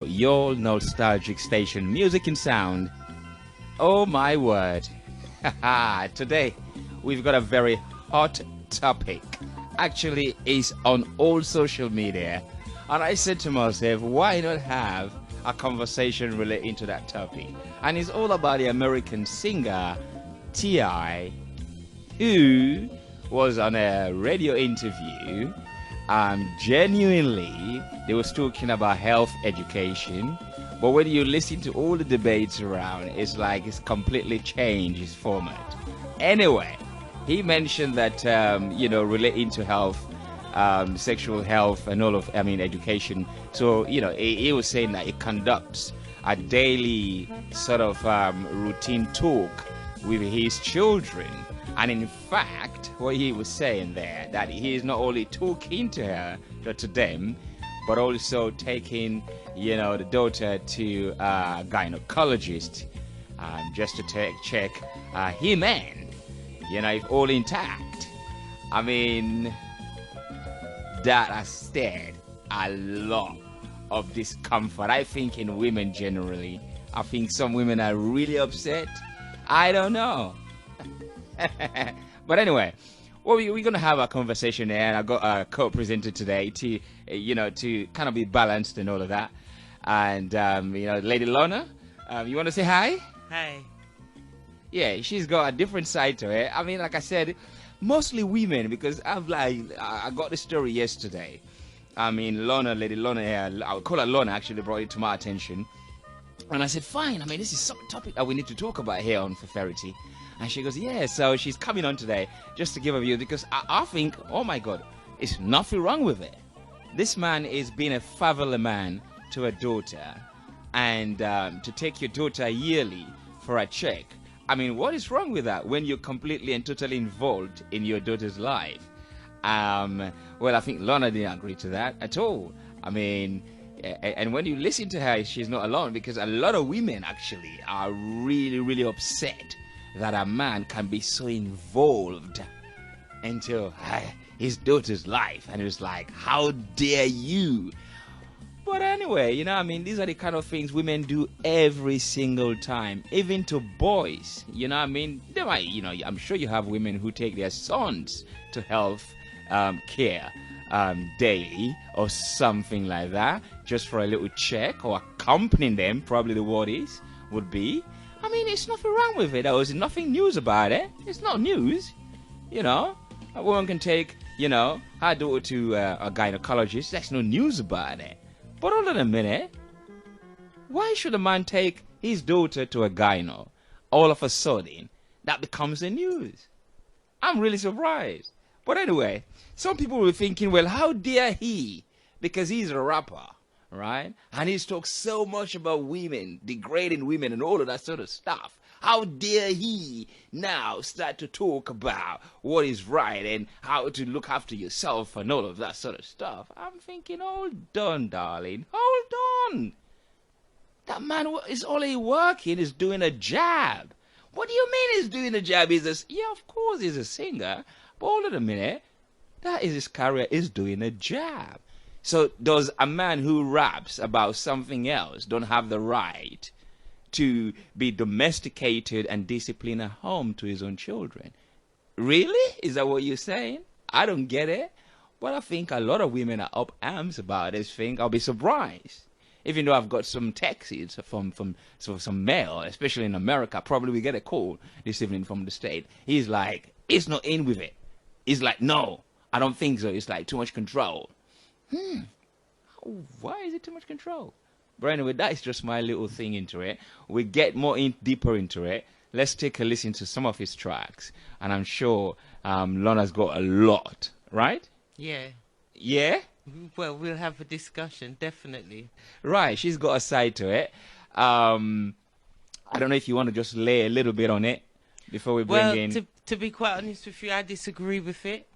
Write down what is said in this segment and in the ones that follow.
Your nostalgic station, music and sound. Oh my word. Today we've got a very hot topic. Actually, it's on all social media. And I said to myself, why not have a conversation relating to that topic? And it's all about the American singer T.I., who was on a radio interview. Genuinely, they was talking about health education. But when you listen to all the debates around, it's like it's completely changed its format. Anyway, he mentioned that, relating to health, sexual health and all of, education. So, he was saying that he conducts a daily sort of routine talk with his children. And in fact, what he was saying there, that he is not only talking to her, to them, but also taking, the daughter to a gynecologist just to check hymen, if all intact. I mean, that has stirred a lot of discomfort. I think in women generally. I think some women are really upset. I don't know. But anyway, we're going to have a conversation there, and I got a co-presenter today to, to kind of be balanced and all of that. And, Lady Lorna, you want to say hi? Hi. Yeah, she's got a different side to it. I mean, like I said, mostly women, because I got the story yesterday. I mean, Lady Lorna, I'll call her Lorna, actually brought it to my attention. And I said, fine, this is some topic that we need to talk about here on Feferity. And she goes, yeah, so she's coming on today just to give a view, because I think, oh my God, it's nothing wrong with it. This man is being a fatherly man to a daughter, and to take your daughter yearly for a check. I mean, what is wrong with that when you're completely and totally involved in your daughter's life? Well, I think Lorna didn't agree to that at all. I mean, and when you listen to her, she's not alone, because a lot of women actually are really, really upset that a man can be so involved into his daughter's life. And it was like, how dare you? But anyway, these are the kind of things women do every single time, even to boys. They might, I'm sure you have women who take their sons to health care daily or something like that, just for a little check, or accompanying them, probably the word would be. It's nothing wrong with it. There was nothing news about it. It's not news. A woman can take, her daughter to a gynecologist. There's no news about it. But hold on a minute. Why should a man take his daughter to a gyno? All of a sudden, that becomes the news. I'm really surprised. But anyway, some people were thinking, well, how dare he? Because he's a rapper, right? And he's talked so much about women, degrading women and all of that sort of stuff. How dare he now start to talk about what is right and how to look after yourself and all of that sort of stuff? I'm thinking, hold on, darling, hold on. That man is only working, is doing a job. What do you mean he's doing a job? Yeah, of course he's a singer, but hold on a minute. That is his career, is doing a job. So does a man who raps about something else don't have the right to be domesticated and disciplined at home to his own children? Really? Is that what you're saying? I don't get it. But I think a lot of women are up arms about this thing. I'll be surprised. Even though I've got some texts from some male, especially in America, probably we get a call this evening from the state. He's like, it's not in with it. He's like, no, I don't think so. It's like too much control. Why is it too much control? But anyway, that is just my little thing into it. We get deeper into it. Let's take a listen to some of his tracks. And I'm sure Lorna's got a lot, right? Yeah. Yeah? Well, we'll have a discussion, definitely. Right, she's got a side to it. I don't know if you want to just lay a little bit on it before we bring in... To be quite honest with you, I disagree with it.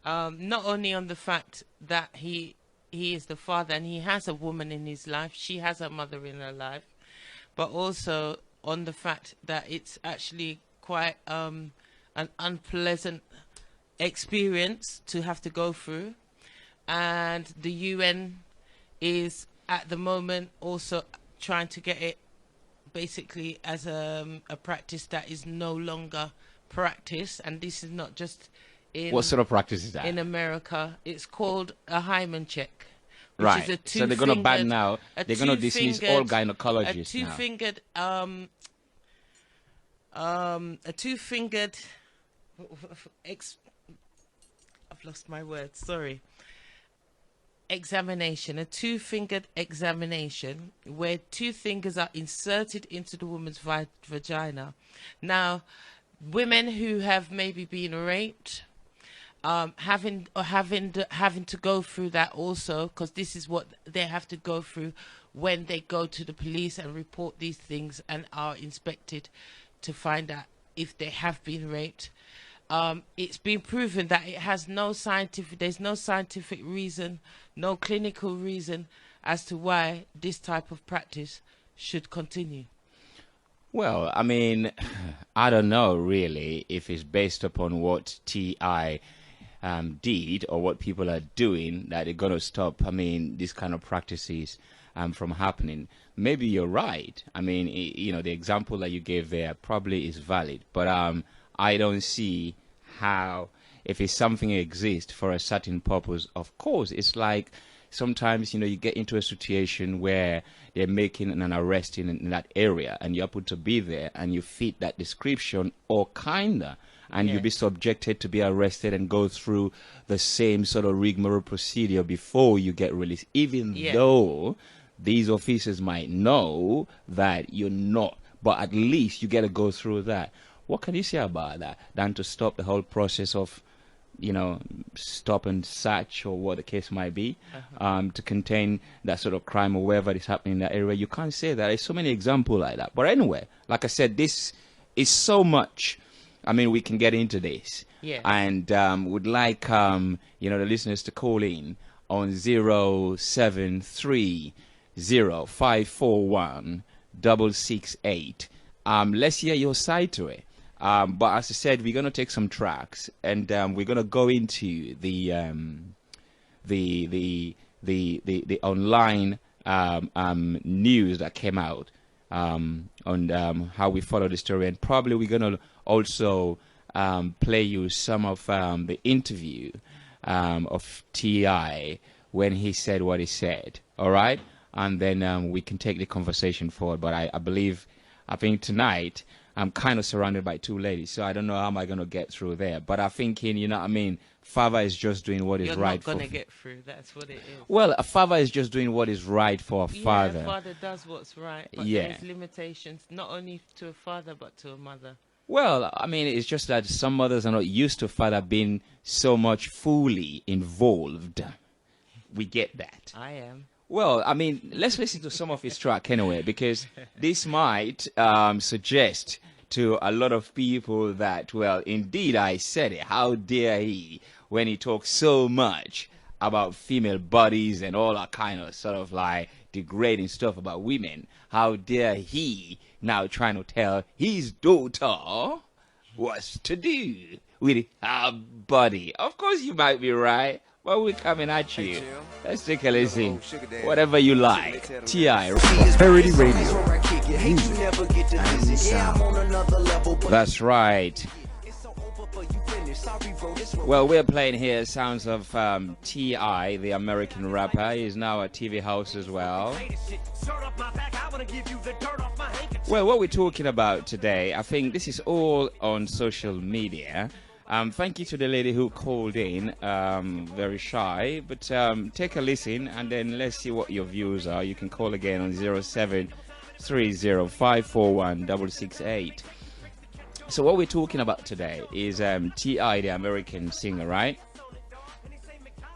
Not only on the fact that he is the father and he has a woman in his life, she has a mother in her life, but also on the fact that it's actually quite an unpleasant experience to have to go through, and the UN is at the moment also trying to get it basically as a practice that is no longer practice, and this is not just in What sort of practice is that? in America. It's called a hymen check, which Right. is a So they're gonna ban now. a They're gonna dismiss all gynecologists a now. two-fingered a two-fingered I've lost my words, sorry. Examination, a two-fingered examination where two fingers are inserted into the woman's vagina. Now, women who have maybe been raped, having to go through that also, because this is what they have to go through when they go to the police and report these things and are inspected to find out if they have been raped. It's been proven that there's no scientific reason, no clinical reason as to why this type of practice should continue. Well, I mean, I don't know really if it's based upon what TI did or what people are doing that they're going to stop, I mean, these kind of practices from happening. Maybe you're right. I mean, you know, the example that you gave there probably is valid, but I don't see how, if it's something exists for a certain purpose. Of course, it's like sometimes, you know, you get into a situation where they're making an arrest in that area and you happen to be there and you fit that description or kinda, and you'll be subjected to be arrested and go through the same sort of rigmarole procedure before you get released, even though these officers might know that you're not, but at least you get to go through that. What can you say about that than to stop the whole process of, you know, stop and search or what the case might be, to contain that sort of crime or whatever is happening in that area? You can't say that. There's so many examples like that. But anyway, like I said, this is so much. I mean, we can get into this. Yes. And would like, you know, the listeners to call in on 070-541-668. Let's hear your side to it. But as I said, we're going to take some tracks, and we're going to go into the online news that came out on how we follow the story, and probably we're going to also play you some of the interview of T.I. when he said what he said. All right, and then we can take the conversation forward. But I think tonight I'm kind of surrounded by two ladies, so I don't know how am I going to get through there. But I'm thinking, you know what I mean, father is just doing what is You're right. You're not going to get through. That's what it is. Well, a father is just doing what is right for a father. Yeah, a father does what's right, but there's limitations, not only to a father, but to a mother. Well, I mean, it's just that some mothers are not used to father being so much fully involved. We get that. I am. Well, I mean, let's listen to some of his track anyway, because this might suggest to a lot of people that, well, indeed, I said it. How dare he, when he talks so much about female bodies and all that kind of sort of like degrading stuff about women, how dare he now trying to tell his daughter what to do with her body? Of course, you might be right. Well, we're coming at you. Let's take a listen. Whatever you like. T.I. Feferity Radio. That's right. Well, we're playing here sounds of T.I., the American rapper. He's now a TV host as well. Well, what we're talking about today, I think this is all on social media. Thank you to the lady who called in, very shy, but take a listen and then let's see what your views are. You can call again on 0730-541-668. So what we're talking about today is T.I., the American singer, right?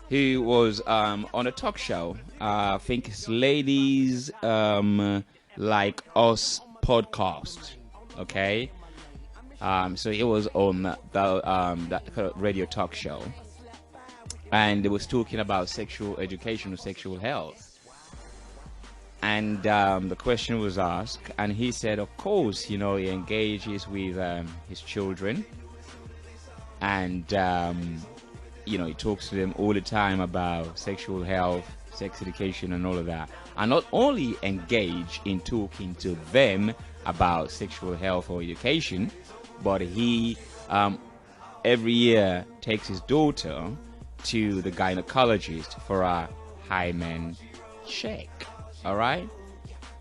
Who was on a talk show, I think it's Ladies Like Us podcast, okay? So he was on that radio talk show, and they was talking about sexual education or sexual health. And the question was asked, and he said, of course, you know, he engages with his children, and you know, he talks to them all the time about sexual health, sex education and all of that, and not only engage in talking to them about sexual health or education, but he every year takes his daughter to the gynecologist for a hymen check. All right,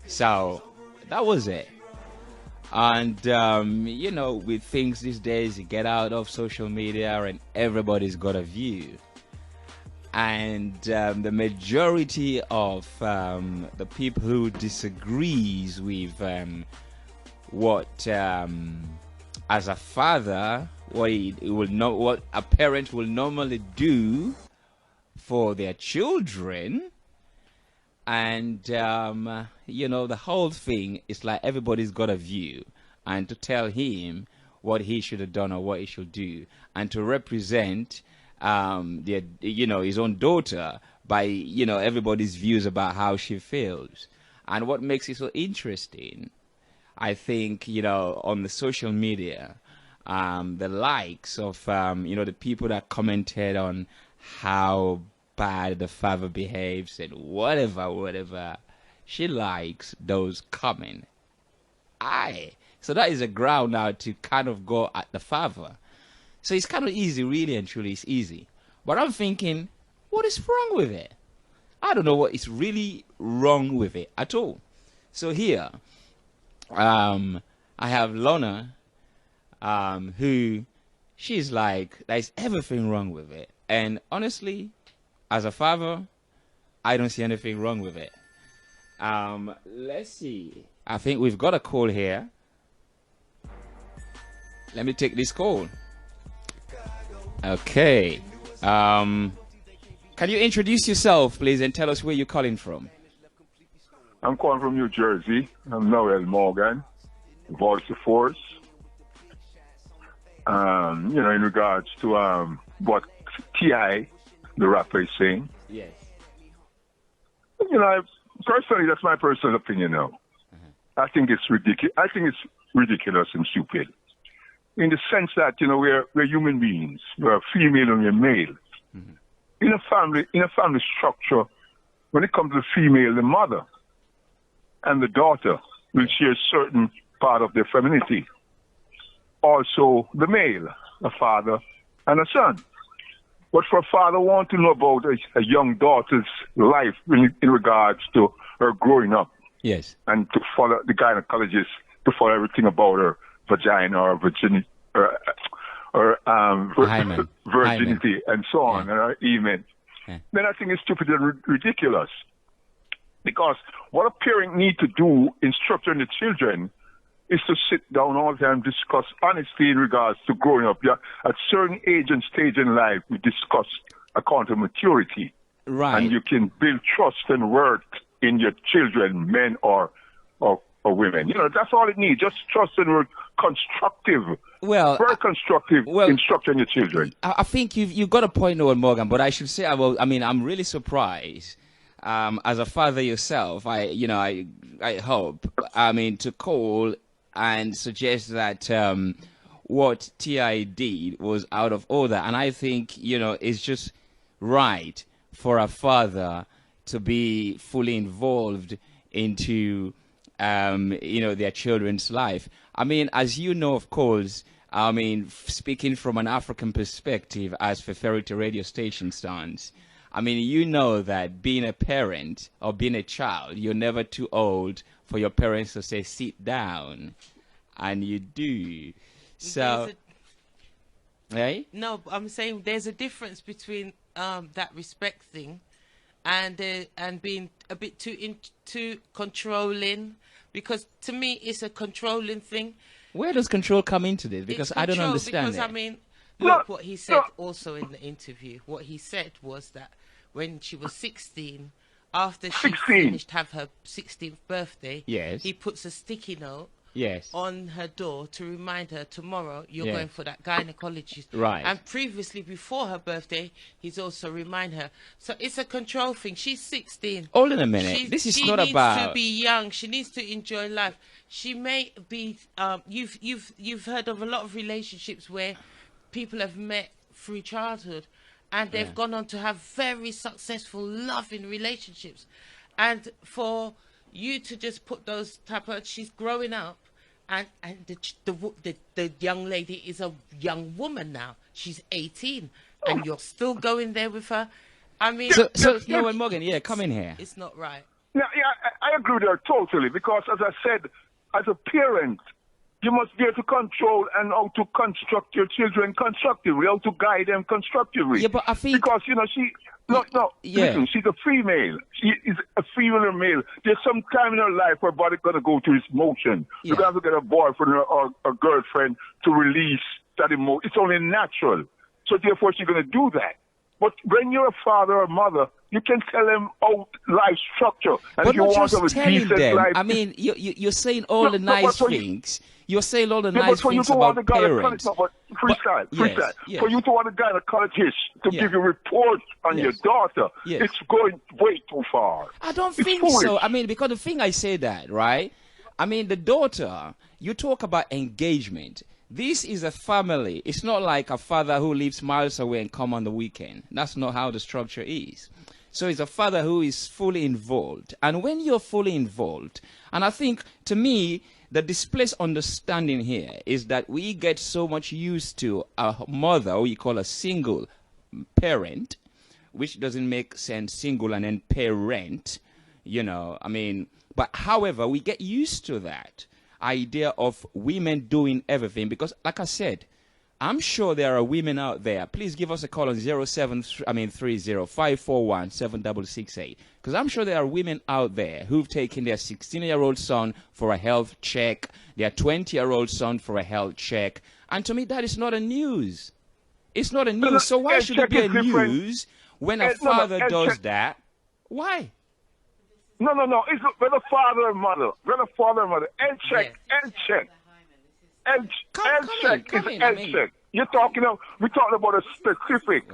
so that was it. And you know, with things these days, you get out of social media and everybody's got a view, and the majority of the people who disagrees with what as a father, what a parent will normally do for their children. And you know, the whole thing is like everybody's got a view, and to tell him what he should have done or what he should do, and to represent his own daughter by everybody's views about how she feels. And what makes it so interesting, I think, on the social media, the likes of the people that commented on how bad the father behaves and whatever, she likes those comment. So that is a ground now to kind of go at the father. So it's kind of easy, really and truly, it's easy. But I'm thinking, what is wrong with it? I don't know what is really wrong with it at all. So here, I have Lorna, who she's like, there's everything wrong with it. And honestly, as a father, I don't see anything wrong with it. Let's see. I think we've got a call here. Let me take this call. Okay. Can you introduce yourself, please, and tell us where you're calling from? I'm calling from New Jersey. I'm Noel Morgan, voice of force. In regards to what T.I., the rapper, is saying. Yes. Personally, that's my personal opinion now. I think it's ridiculous. I think it's ridiculous and stupid. In the sense that, we're human beings. We're female and we're male. In a family structure, when it comes to the female, the mother and the daughter will share a certain part of their femininity. Also, the male, a father and a son. But for a father want to know about a young daughter's life in regards to her growing up. Yes. And to follow the gynecologist, to follow everything about her vagina or virginity, hymen. Virginity and so on, and her hymen. Yeah. Then I think it's stupid and ridiculous. Because what a parent need to do in structuring the children is to sit down all the time and discuss honesty in regards to growing up. Yeah, at certain age and stage in life, we discuss account of maturity. Right. And you can build trust and worth in your children, men or women. That's all it needs. Just trust and work. Constructive. Well, very constructive in structuring your children. I think you've got a point, Noel Morgan, but I should say, I'm really surprised. As a father yourself, I hope, to call and suggest that what T.I. did was out of order. And I think, it's just right for a father to be fully involved into, their children's life. As you know, of course, speaking from an African perspective as Feferity radio station stands, that being a parent or being a child, you're never too old for your parents to say, sit down. And you do. So, hey? No, I'm saying there's a difference between that respect thing and being a bit too controlling. Because to me, it's a controlling thing. Where does control come into this? Because I don't understand because, look what he said also in the interview. What he said was that when she was 16, after she finished have her 16th birthday, yes, he puts a sticky note yes, on her door to remind her tomorrow you're going for that gynecologist. Right. And previously, before her birthday, he's also remind her. So it's a control thing. She's 16. Hold on a minute. This is not about. She needs to be young. She needs to enjoy life. She may be. You've heard of a lot of relationships where people have met through childhood, and they've gone on to have very successful, loving relationships. And for you to just put those type of, she's growing up, and the young lady is a young woman now. She's 18, and you're still going there with her. I mean, so no, Morgan, come in here. It's not right. Yeah, I agree with her totally, because as I said, as a parent, you must be able to control and how to construct your children constructively, how to guide them constructively. Yeah, but I think... Because, listen, she's a female. She is a female or male. There's some time in her life her body's going to go through this motion. Yeah. You're going to have to get a boyfriend or a girlfriend to release that emotion. It's only natural. So therefore, she's going to do that. But when you're a father or mother, you can tell them out life structure. And but if you not want just to have a telling decent them. life, I mean, you're saying all the nice things. You're saying all the nice things about parents. Freestyle. Yes. For you to want a gynecologist to give you reports on your daughter, it's going way too far. I don't think so. I mean, because the thing I say that, right? I mean, the daughter, you talk about engagement. This is a family. It's not like a father who lives miles away and come on the weekend. That's not how the structure is. So it's a father who is fully involved. And when you're fully involved, and I think, to me, the displaced understanding here is that we get so much used to a mother, or you call a single parent, which doesn't make sense, single and then parent, I mean, but however, we get used to that idea of women doing everything, because like I said, I'm sure there are women out there. Please give us a call on 07305417668, because I'm sure there are women out there who've taken their 16-year-old son for a health check, their 20-year-old son for a health check, and to me that is not a news. It's not a news. So why should it be a news when a father does that? Why? No. It's when a father and mother. Health check. Health check is health check. We're talking about a specific.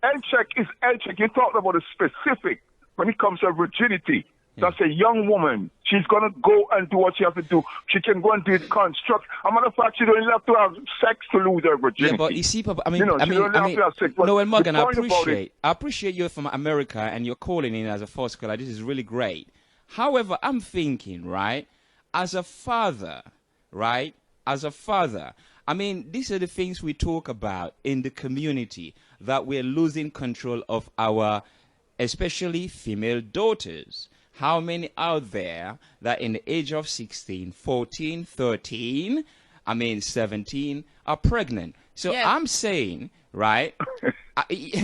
Health check is health check. You're talking about a specific when it comes to virginity. That's a young woman. She's going to go and do what she has to do. She can go and do it construct. As a matter of fact, she don't have to have sex to lose her virginity. Yeah, but you see, Papa, Morgan, I appreciate you from America and you're calling in as a first caller. This is really great. However, I'm thinking, right, as a father, I mean, these are the things we talk about in the community, that we're losing control of our, especially female daughters. How many out there that in the age of 16, 14, 13, 17 are pregnant? So I'm saying, right,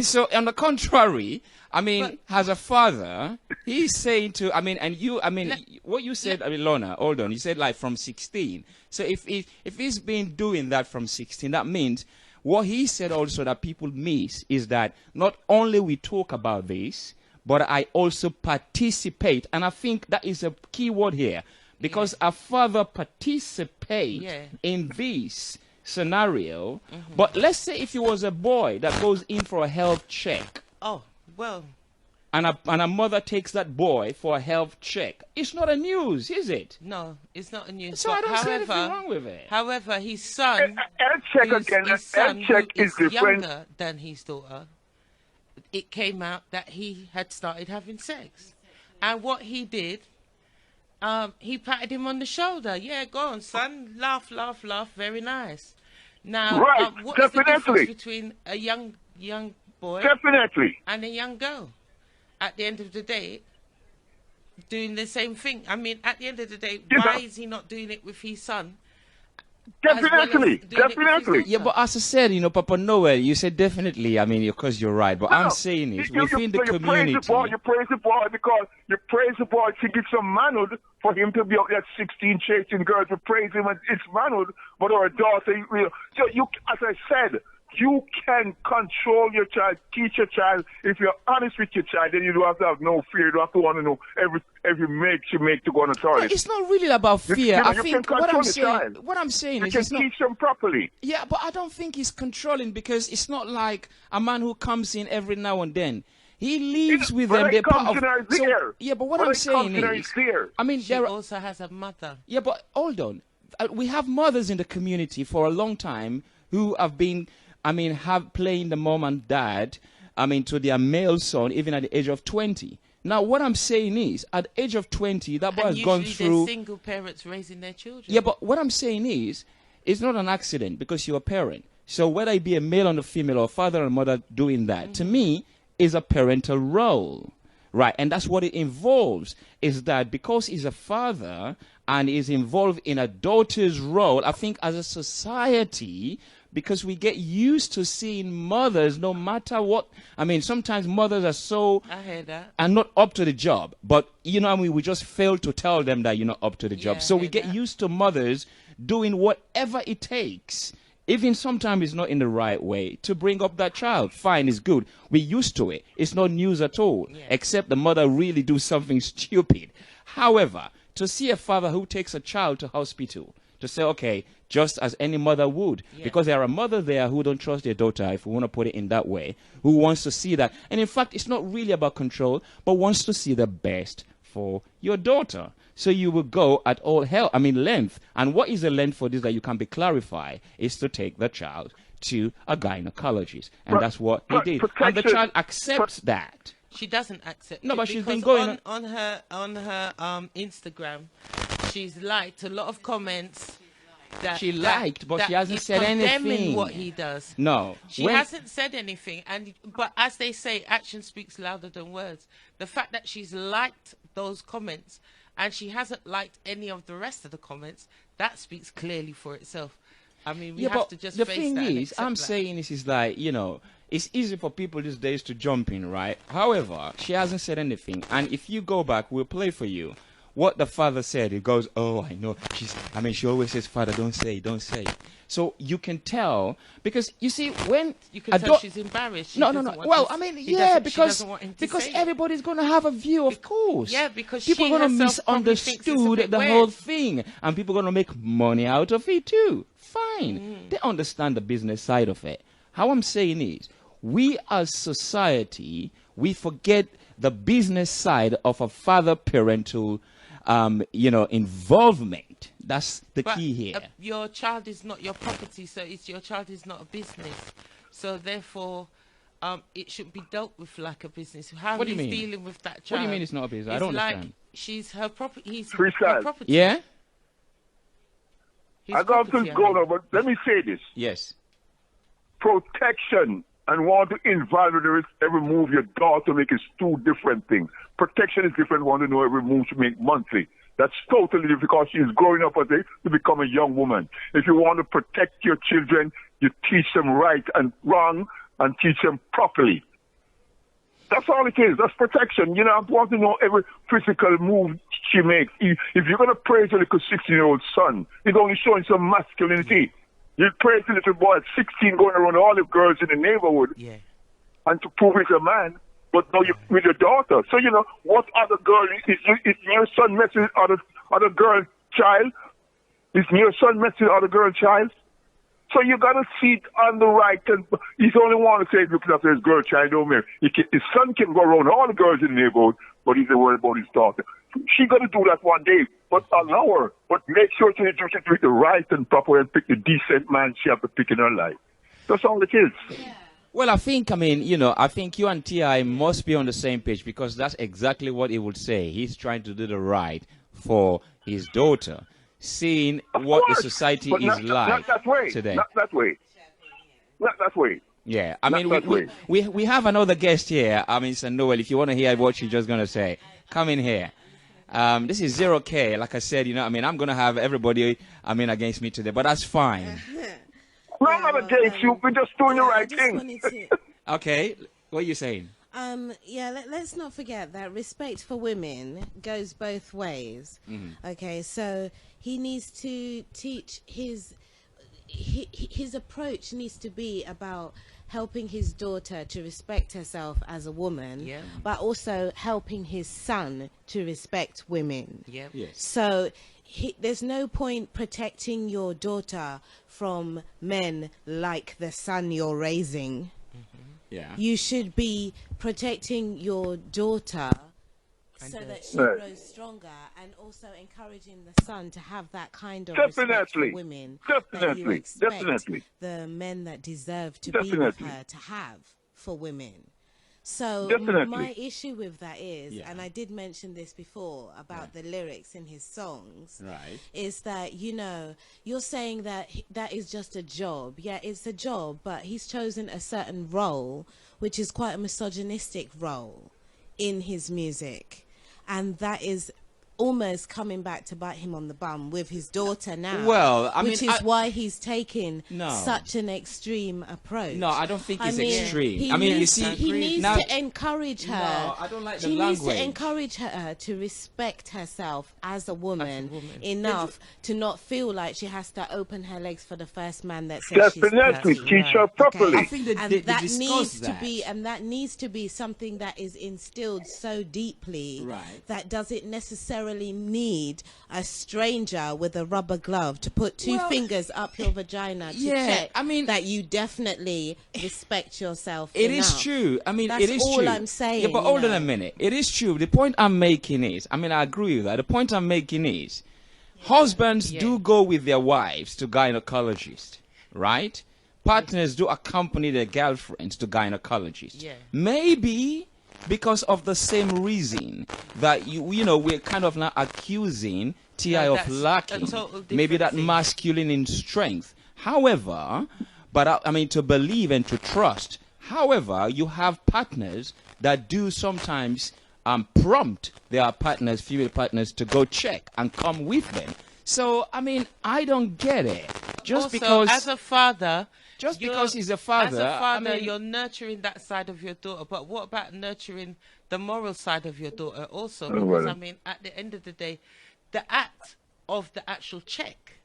so on the contrary, as a father, he's saying to, what you said, Lorna, hold on, you said like from 16. So if he's been doing that from 16, that means what he said also that people miss is that not only we talk about this, but I also participate. And I think that is a key word here, because a father participates in this scenario. But let's say if it was a boy that goes in for a health check. Oh, well. And a mother takes that boy for a health check. It's not a news, is it? No, it's not a news. So I don't see anything wrong with it. However, his son, is younger than his daughter, it came out that he had started having sex. And what he did, he patted him on the shoulder. Yeah, go on, son. Laugh, laugh, laugh. Very nice. Now, what is the difference between a young boy and a young girl? At the end of the day, doing the same thing. I mean, at the end of the day, why is he not doing it with his son? Definitely. Yeah, but as I said, Papa Noel, you said definitely. I mean, because you're right. But I'm saying is within the community. You praise the boy because you praise the boy. Think it's some manhood for him to be out there 16 chasing girls. You praise him and it's manhood, but our daughter, so you, as I said, you can control your child, teach your child. If you're honest with your child, then you don't have to have no fear. You don't have to want to know every make you make to go on the toilet. It's not really about fear. I think what I'm saying is you can teach them properly. Yeah, but I don't think he's controlling, because it's not like a man who comes in every now and then. He lives with them. They're part of. Yeah, but what I'm saying is, she also has a mother. Yeah, but hold on. We have mothers in the community for a long time who have been. Have playing the mom and dad to their male son, even at the age of 20. Now, what I'm saying is, at the age of 20, that boy has gone through... single parents raising their children. Yeah, but what I'm saying is, it's not an accident because you're a parent. So whether it be a male or a female or father or mother doing that, to me, is a parental role. Right, and that's what it involves, is that because he's a father and is involved in a daughter's role, I think as a society, because we get used to seeing mothers, no matter what, sometimes mothers are so, I hear that, are not up to the job, but, we just fail to tell them that you're not up to the job. So we get used to mothers doing whatever it takes, even sometimes it's not in the right way, to bring up that child. Fine, it's good. We're used to it. It's not news at all, except the mother really do something stupid. However, to see a father who takes a child to hospital, to say, okay, just as any mother would, because there are mothers there who don't trust their daughter, if we want to put it in that way, who wants to see that. And in fact, it's not really about control, but wants to see the best for your daughter. So you will go at all length. And what is the length for this that you can be clarified is to take the child to a gynecologist. And that's what he did. And the child accepts that. She doesn't accept No, it but she's been going on her Instagram. She's liked a lot of comments that she liked, but that she hasn't is said anything. Condemning what he does. No, she hasn't said anything. But as they say, action speaks louder than words. The fact that she's liked those comments and she hasn't liked any of the rest of the comments, that speaks clearly for itself. We have to just face that. The thing is, I'm saying this is like, it's easy for people these days to jump in, right? However, she hasn't said anything. And if you go back, we'll play for you what the father said. He goes, oh, I know. She always says, Father, don't say, don't say. So you can tell, because you see, when you can tell she's embarrassed. No. Well, because everybody's going to have a view, of course. Yeah, because people are going to misunderstood the whole thing, and people are going to make money out of it too. Fine, they understand the business side of it. How I'm saying is, we as society, we forget the business side of a father-parental, involvement. That's the key here. Your child is not your property, so your child is not a business. So therefore, it should be dealt with like a business. How he's dealing with that child. What do you mean it's not a business? I don't understand. She's her property. He's her property. Yeah? I got to go now, but let me say this. Yes. Protection and want to invalidate every move your daughter make is two different things. Protection is different. Want to know every move she make monthly. That's totally different because she is growing up to become a young woman. If you want to protect your children, you teach them right and wrong and teach them properly. That's all it is. That's protection. You don't want to know every physical move she makes. If you're going to praise a little 16-year-old son, it's only showing some masculinity. You praise a little boy at 16 going around all the girls in the neighborhood and to prove he's a man. But now you're with your daughter. So, what other girl is your son messing with other girl child? Is your son messing with other girl child? So you got to see it on the right. And he's only want to say looking after his girl child over there. His son can go around all the girls in the neighborhood, but he's worried about his daughter. She's going to do that one day, but allow her. But make sure she do it the right and proper and pick the decent man she has to pick in her life. That's all it is. Yeah. Well, I think, I think you and T.I. must be on the same page because that's exactly what he would say. He's trying to do the right for his daughter, seeing what the society is like today. Not that way. Not that way. Yeah, we have another guest here. Sir Noel, if you want to hear what she's just going to say, come in here. This is 0K. Like I said, I'm going to have everybody, against me today, but that's fine. No, I'm not against you. We're just doing the right thing. Okay, what are you saying? Let's not forget that respect for women goes both ways. Okay, so he needs to teach his approach needs to be about helping his daughter to respect herself as a woman, but also helping his son to respect women. Yes. So there's no point protecting your daughter from men like the son you're raising. Yeah. You should be protecting your daughter so that she grows stronger, and also encouraging the son to have that kind of respect for women that you expect the men that deserve to be with her to have for women. So Definitely. my issue with that is, and I did mention this before about the lyrics in his songs, is that, you know, you're saying that that is just a job. Yeah, it's a job, but he's chosen a certain role, which is quite a misogynistic role in his music. And that is almost coming back to bite him on the bum with his daughter now. Well, I mean, which is why he's taking such an extreme approach. No, I don't think it's extreme. I mean, you see, he needs to encourage her. No, I don't like the he language. needs to encourage her to respect herself as a woman enough to not feel like she has to open her legs for the first man that says she's Definitely, teach her properly. I think that needs to be, and that needs to be something that is instilled so deeply that doesn't necessarily need a stranger with a rubber glove to put two fingers up your vagina to check that you definitely respect yourself. It is true. I mean, that's it is all true. I'm saying. Yeah, but hold on a minute. It is true. The point I'm making is, I mean, I agree with that. The point I'm making is, husbands do go with their wives to gynecologists, right? Partners do accompany their girlfriends to gynecologists. Maybe because of the same reason that you know, we're kind of now accusing T.I. of lacking maybe that masculine in strength. However, but I mean, to believe and to trust. However, you have partners that do sometimes prompt their partners, female partners, to go check and come with them. So I mean, I don't get it. Just also, because as a father. Just because he's a father, as a father, I mean, you're nurturing that side of your daughter. But what about nurturing the moral side of your daughter also? Because I mean, at the end of the day, the act of the actual check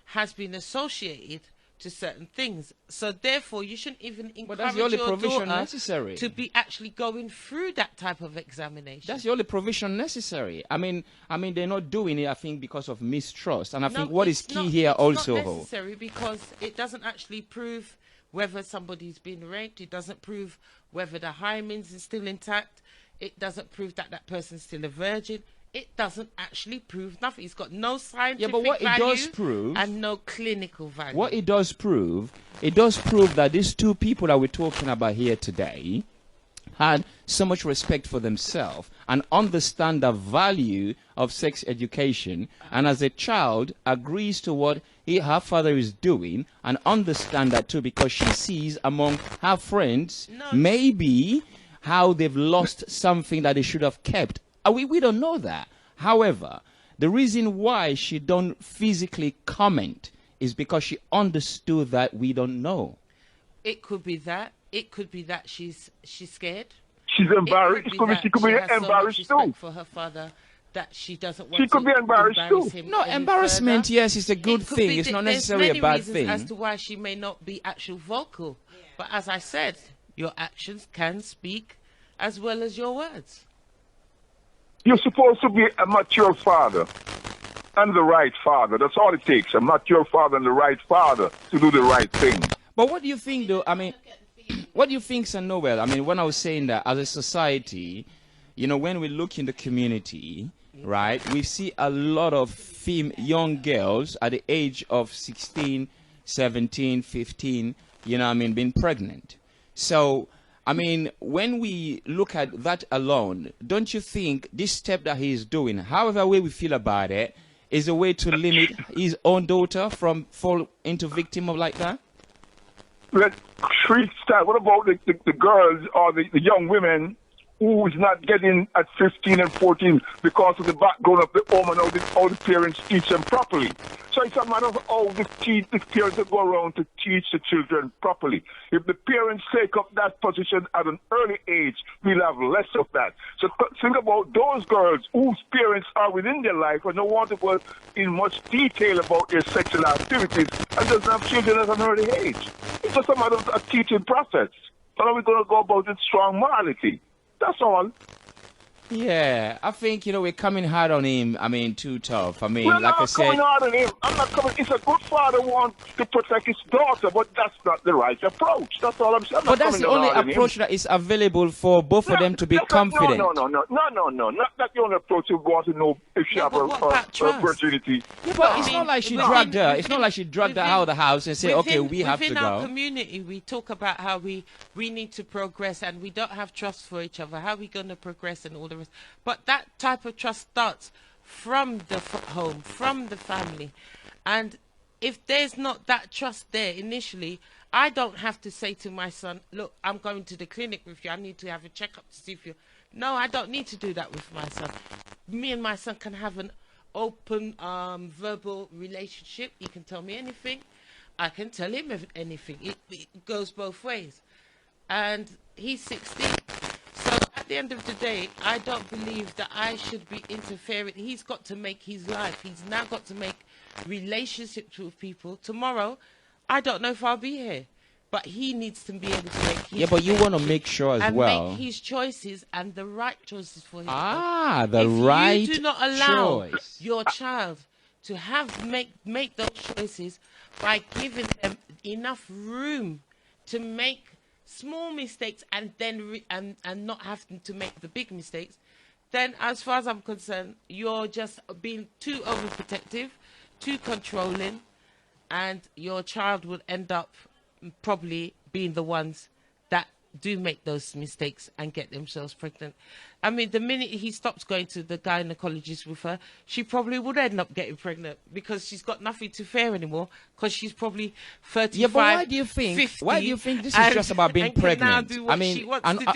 has been associated to certain things. So therefore, you shouldn't even encourage your daughter to be actually going through that type of examination. That's the only provision necessary. I mean, they're not doing it, I think, because of mistrust. And I think what is key here also... It's not necessary because it doesn't actually prove whether somebody's been raped. It doesn't prove whether the hymens is still intact. It doesn't prove that that person's still a virgin. It doesn't actually prove nothing. It's got no scientific but what value it does prove, and no clinical value. What it does prove that these two people that we're talking about here today had so much respect for themselves and understand the value of sex education, and as a child agrees to what her father is doing and understand that too, because she sees among her friends maybe how they've lost something that they should have kept. We don't know that. However, the reason why she don't physically comment is because she understood that we don't know. It could be that. It could be that she's scared. She's embarrassed. She could be embarrassed too. For her father, that she doesn't want. She could be embarrassed too. No, embarrassment, yes, it's a good thing. It's not necessarily a bad thing. As to why she may not be actual vocal, but as I said, your actions can speak as well as your words. You're supposed to be a mature father and the right father. That's all it takes, a mature father and the right father to do the right thing. But what do you think, though? I mean, what do you think, Sir Noel? I mean, when I was saying that as a society, you know, when we look in the community, right, we see a lot of young girls at the age of 16, 17, 15, you know, I mean, being pregnant. So... I mean, when we look at that alone, don't you think this step that he is doing, however way we feel about it, is a way to limit his own daughter from fall into victim of like that? Freestyle. What about the girls or the young women who is not getting at 15 and 14 because of the background of the home and how the parents teach them properly? So it's a matter of how the parents go around to teach the children properly. If the parents take up that position at an early age, we'll have less of that. So think about those girls whose parents are within their life and don't want to go in much detail about their sexual activities and doesn't have children at an early age. It's just a matter of a teaching process. How are we going to go about it strong morality? That's all. Yeah, I think, we're coming hard on him. I mean, too tough. I mean, Well, like I I'm said. coming hard on him. I'm not coming. It's a good father wants to protect his daughter, but that's not the right approach. That's all I'm saying. But that's the only approach that is available for both of them to be confident. No. Not that the only approach. You want to know if she have a virginity. Yeah, but it's not like she dragged her. It's not like she dragged her out of the house and said, okay, we have to go. Within our community, we talk about how we need to progress and we don't have trust for each other. How are we going to progress and all the rest? But that type of trust starts from the home, from the family. And if there's not that trust there initially, I don't have to say to my son, look, I'm going to the clinic with you. I need to have a checkup to see if you... No, I don't need to do that with my son. Me and my son can have an open verbal relationship. He can tell me anything. I can tell him anything. It goes both ways. And he's 16. So at the end of the day, I don't believe that I should be interfering. He's got to make his life. He's now got to make relationships with people. Tomorrow, I don't know if I'll be here. But he needs to be able to make his but you want to make sure as well. And make his choices and the right choices for him. If you do not allow your child to make those choices by giving them enough room to make small mistakes and then and not having to make the big mistakes, then as far as I'm concerned, you're just being too overprotective, too controlling, and your child will end up probably being the ones that do make those mistakes and get themselves pregnant. I mean, the minute he stops going to the gynaecologist with her, she probably would end up getting pregnant because she's got nothing to fear anymore because she's probably 35, yeah, but why do you think? 50, why do you think this is just about being pregnant? I mean,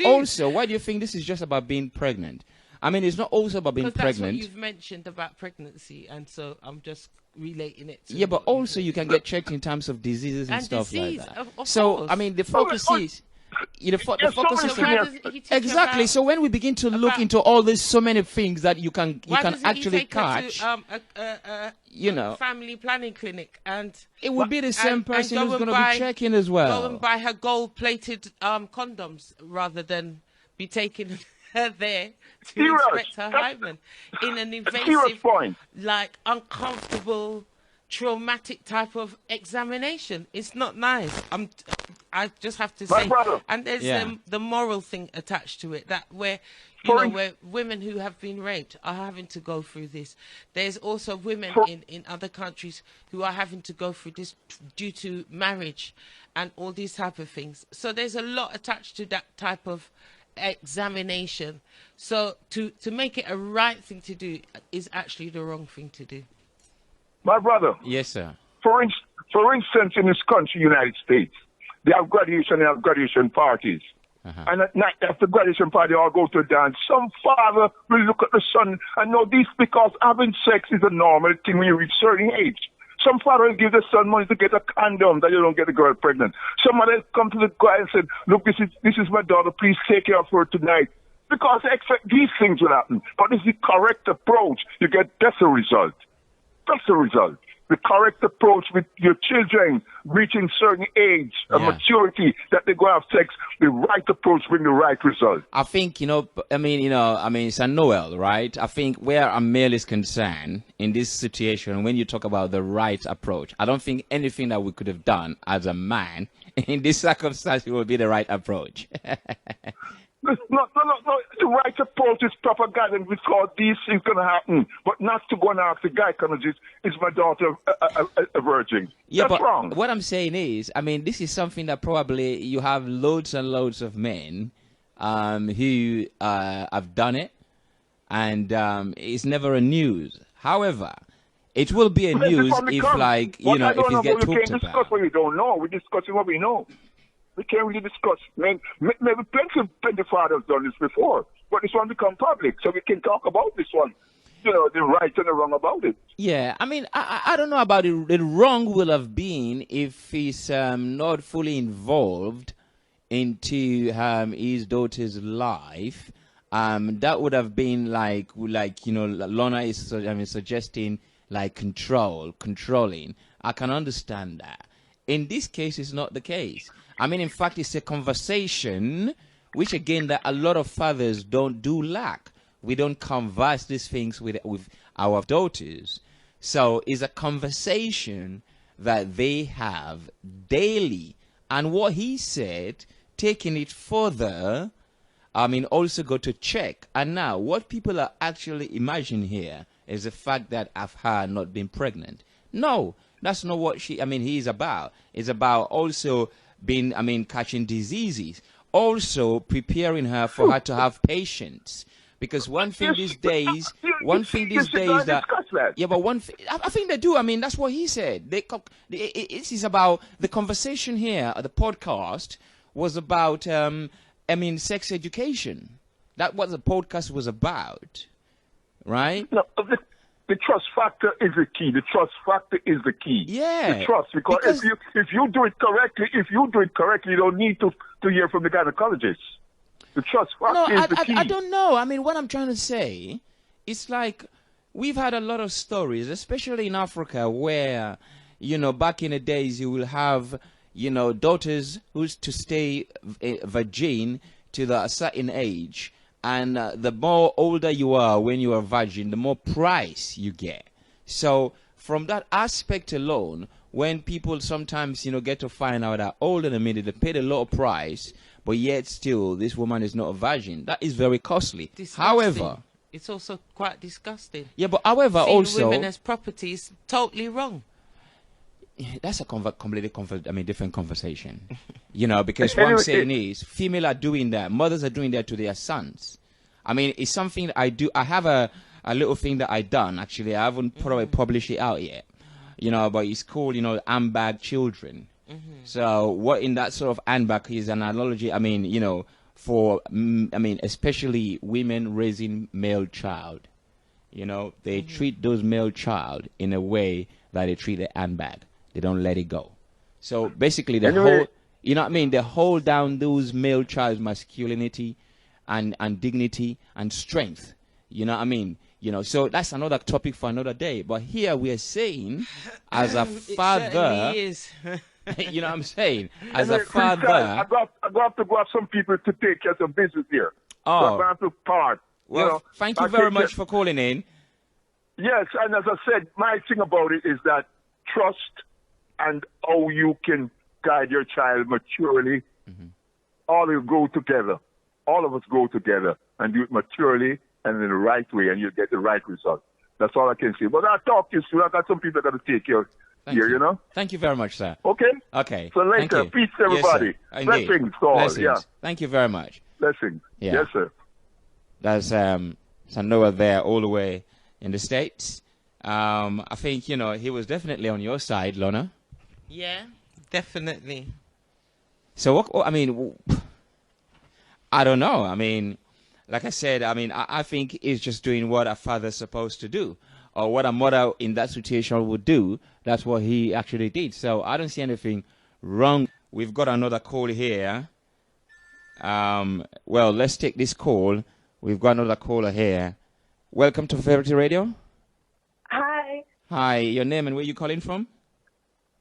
also, why do you think this is just about being pregnant? I mean, it's not also about being pregnant. That's what you've mentioned about pregnancy, and so I'm just relating it to... Yeah, but also you can get checked in terms of diseases and stuff like that. Of so, course. I mean, the focus is... The focus is exactly. So when we begin to look into all these so many things that you can actually catch, family planning clinic, and it would be the same person who's going to be checking as well. Go and buy her gold-plated condoms rather than be taking her there to inspect her hymen in an invasive, like uncomfortable, traumatic type of examination. It's not nice. I just have to say, and there's the moral thing attached to it, that where women who have been raped are having to go through this. There's also women in other countries who are having to go through this due to marriage and all these type of things. So there's a lot attached to that type of examination. So to make it a right thing to do is actually the wrong thing to do. My brother. Yes, sir. For instance, in this country, United States, they have graduation parties. And at night after graduation party, they all go to a dance. Some father will look at the son and know this because having sex is a normal thing when you reach a certain age. Some father will give the son money to get a condom that you don't get the girl pregnant. Somebody will come to the guy and say, look, this is my daughter, please take care of her tonight. Because they expect these things will happen. But it's the correct approach. You get better result. That's the result. The correct approach with your children reaching certain age of maturity that they go have sex, the right approach bring the right result. I think, it's a Noel, right? I think where a male is concerned in this situation, when you talk about the right approach, I don't think anything that we could have done as a man in this circumstance would be the right approach. No. The right approach is proper guidance because these things going to happen, but not to go and ask the gynecologist, is my daughter a virgin? Yeah, that's but wrong. What I'm saying is, this is something that probably you have loads and loads of men who have done it, and it's never a news. However, it will be a news if, if it gets talked about. Discuss what we don't know. We're discussing what we know. We can't really discuss. Maybe plenty of fathers done this before, but this one become public, so we can talk about this one. The right and the wrong about it. Yeah, I don't know about it. The wrong will have been if he's not fully involved into his daughter's life. That would have been like Lorna is suggesting, like controlling. I can understand that. In this case, it's not the case. In fact, it's a conversation, which again, that a lot of fathers don't lack, we don't converse these things with our daughters. So it's a conversation that they have daily. And what he said, taking it further, I mean, also go to check. And now what people are actually imagining here is the fact that of her not being pregnant. No, that's not what he's about. It's about also being, catching diseases. Also preparing her for her to have patience. Because one thing these days that yeah, but one thing I think they do. I mean, that's what he said. It is about the conversation here. The podcast was about sex education. That's what the podcast was about, right? No, the trust factor is the key. The trust factor is the key. Yeah, the trust because if you do it correctly, you don't need to hear from the gynecologist. The trust factor is the key. I don't know. I mean, what I'm trying to say, it's like we've had a lot of stories, especially in Africa, where, back in the days you will have, daughters who's to stay virgin to a certain age. And the more older you are when you are virgin, the more price you get. So from that aspect alone, when people sometimes, get to find out that older than me, they paid a lot of price, but yet still this woman is not a virgin. That is very costly. Disgusting. However, it's also quite disgusting. Yeah, but however, seeing also women as property is totally wrong. That's a completely different conversation. Because what I'm saying is, female are doing that. Mothers are doing that to their sons. I mean, it's something that I do. I have a little thing that I done. Actually, I haven't probably published it out yet. But it's called, handbag children. So what in that sort of handbag is an analogy, for, especially women raising male child. They treat those male child in a way that they treat a handbag. They don't let it go. So basically they hold down those male child's masculinity and dignity and strength. So that's another topic for another day. But here we are saying, as a father, it certainly is. you know what I'm saying? As a father, I got to go have some people to take care of some business here. Oh, so I have to part. Well, thank you very much for calling in. Yes, and as I said, my thing about it is that trust and how you can guide your child maturely, all of you go together. All of us go together and do it maturely and in the right way, and you'll get the right result. That's all I can say. But I'll talk to you soon. I got some people that got to take care here, Thank you very much, sir. Okay? Okay. So later, peace to everybody. Yes, blessings to all. Blessings. Yeah. Thank you very much. Blessings. Yeah. Yes, sir. That's Sanoa there all the way in the States. I think, he was definitely on your side, Lorna. Yeah, definitely. So, I don't know. Like I said, I think he's just doing what a father's supposed to do, or what a mother in that situation would do. That's what he actually did. So I don't see anything wrong. We've got another call here. Well, let's take this call. We've got another caller here. Welcome to Feferity Radio. Hi. Hi, your name and where you calling from?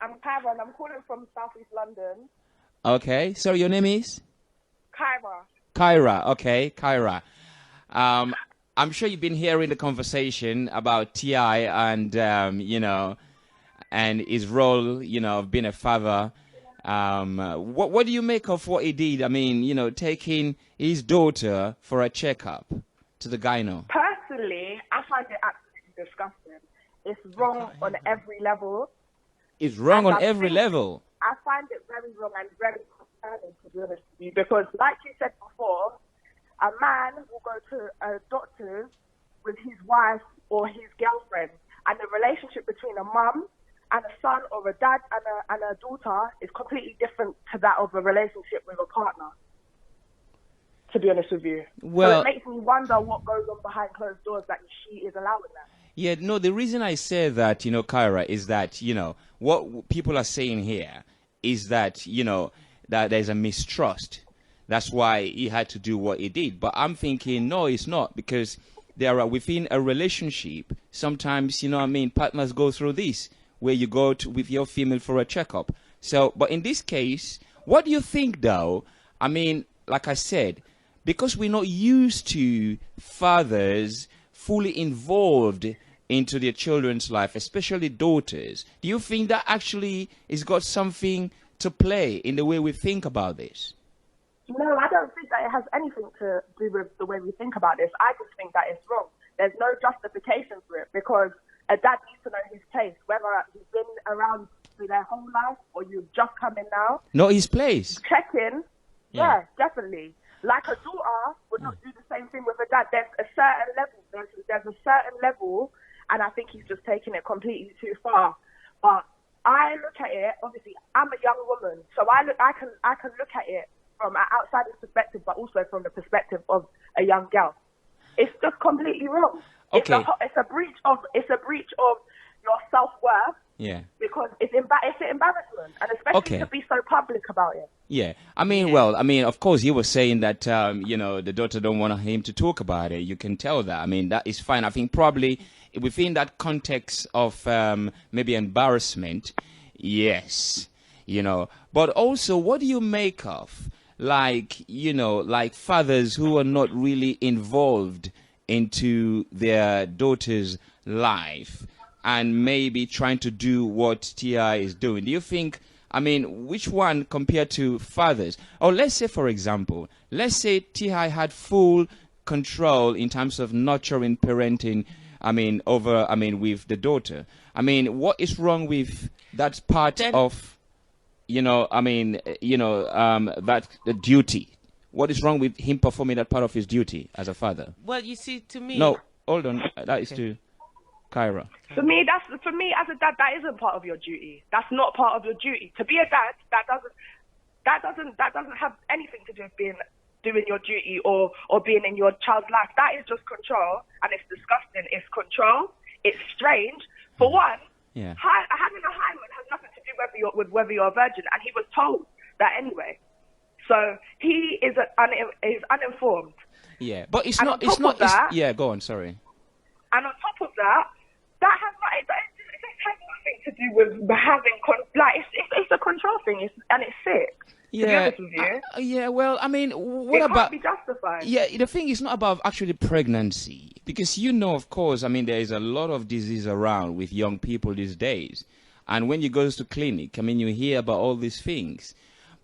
I'm Kyra and I'm calling from Southeast London. Okay, so your name is? Kyra. Kyra, okay, Kyra. I'm sure you've been hearing the conversation about T.I. and, and his role, of being a father. What do you make of what he did? Taking his daughter for a checkup to the gyno. Personally, I find it absolutely disgusting. It's wrong on every level. It's wrong on every level. I find it very wrong and very concerning, to be honest with you, because like you said before, a man will go to a doctor with his wife or his girlfriend, and the relationship between a mum and a son or a dad and a daughter is completely different to that of a relationship with a partner, to be honest with you. Well, so it makes me wonder what goes on behind closed doors that she is allowing that. Yeah, no, the reason I say that, Kyra, is that, what people are saying here is that, that there's a mistrust. That's why he had to do what he did. But I'm thinking, no, it's not, because there are within a relationship, sometimes, partners go through this, where you go with your female for a checkup. So, but in this case, what do you think, though? Like I said, because we're not used to fathers fully involved into their children's life, especially daughters, do you think that actually has got something to play in the way we think about this? No, I don't think that it has anything to do with the way we think about this. I just think that it's wrong. There's no justification for it, because a dad needs to know his place, whether he's been around through their whole life or you've just come in now. Know his place. Check in. Yeah, definitely. Like a daughter would not do the same thing with a dad. There's a certain level. There's a certain level, and I think he's just taking it completely too far. But I look at it, obviously, I'm a young woman, so I can look at it from an outsider's perspective, but also from the perspective of a young girl. It's just completely wrong. Okay. It's a breach of your self-worth. Yeah. Because it's an embarrassment, and especially to be so public about it. Yeah. I mean, of course, you were saying that, the daughter don't want him to talk about it. You can tell that. I mean, that is fine. I think probably within that context of maybe embarrassment, yes, But also, what do you make of, like fathers who are not really involved into their daughter's life and maybe trying to do what T.I. is doing? Do you think, which one compared to fathers? Or let's say, for example, T.I. had full control in terms of nurturing, parenting, with the daughter. What is wrong with that part of, that the duty? What is wrong with him performing that part of his duty as a father? Well, you see, to me... No, hold on. That is to Kyra. For me, as a dad, that isn't part of your duty. That's not part of your duty. To be a dad, that doesn't have anything to do with doing your duty or being in your child's life. That is just control, and it's disgusting. It's control. It's strange. For one, having a hymen has nothing to do with whether you're a virgin, and he was told that anyway. So he is uninformed. Yeah, but it's and not. Go on. Sorry. And on top of that, that has nothing to do with having it's a control thing, and it's sick. Yeah. To be honest with you. What it about? Can't be justified. Yeah, the thing is not about actually pregnancy, because of course, there is a lot of disease around with young people these days, and when you go to clinic, you hear about all these things.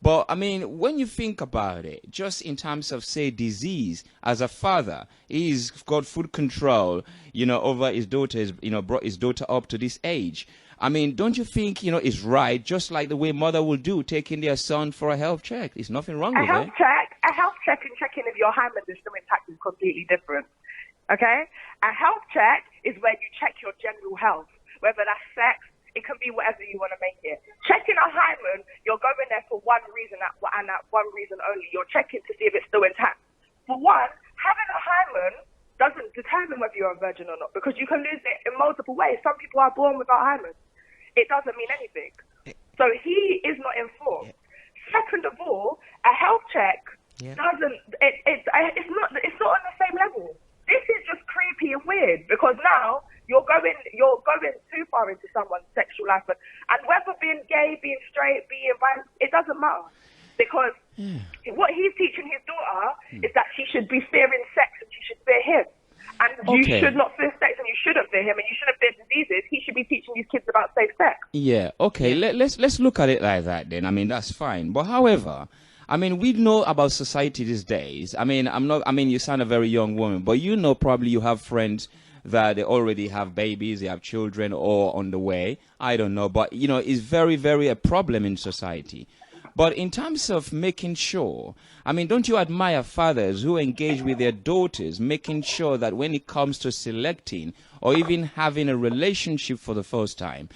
But, when you think about it, just in terms of, say, disease, as a father, he's got full control, over his daughter, brought his daughter up to this age. Don't you think, it's right, just like the way mother will do, taking their son for a health check? There's nothing wrong with it. A health check and checking if your hymen is still intact is completely different. Okay? A health check is where you check your general health, whether that's sex. It can be whatever you want to make it. Checking a hymen, you're going there for one reason, and that one reason only. You're checking to see if it's still intact. For one, having a hymen doesn't determine whether you're a virgin or not, because you can lose it in multiple ways. Some people are born without hymen. It doesn't mean anything. So he is not informed. Second of all, a health check doesn't. It's not on the same level. This is just creepy and weird, because now you're going too far into someone's sexual life, and whether being gay, being straight, being violent, it doesn't matter, because what he's teaching his daughter is that she should be fearing sex and she should fear him, and you should not fear sex and you shouldn't fear him and you shouldn't fear diseases. He should be teaching his kids about safe sex. Yeah, okay. Let's look at it like that then. That's fine. But however, we know about society these days. You sound a very young woman, but probably you have friends that they already have babies, they have children, or on the way. I don't know, but it's very, very a problem in society. But in terms of making sure, don't you admire fathers who engage with their daughters, making sure that when it comes to selecting or even having a relationship for the first time,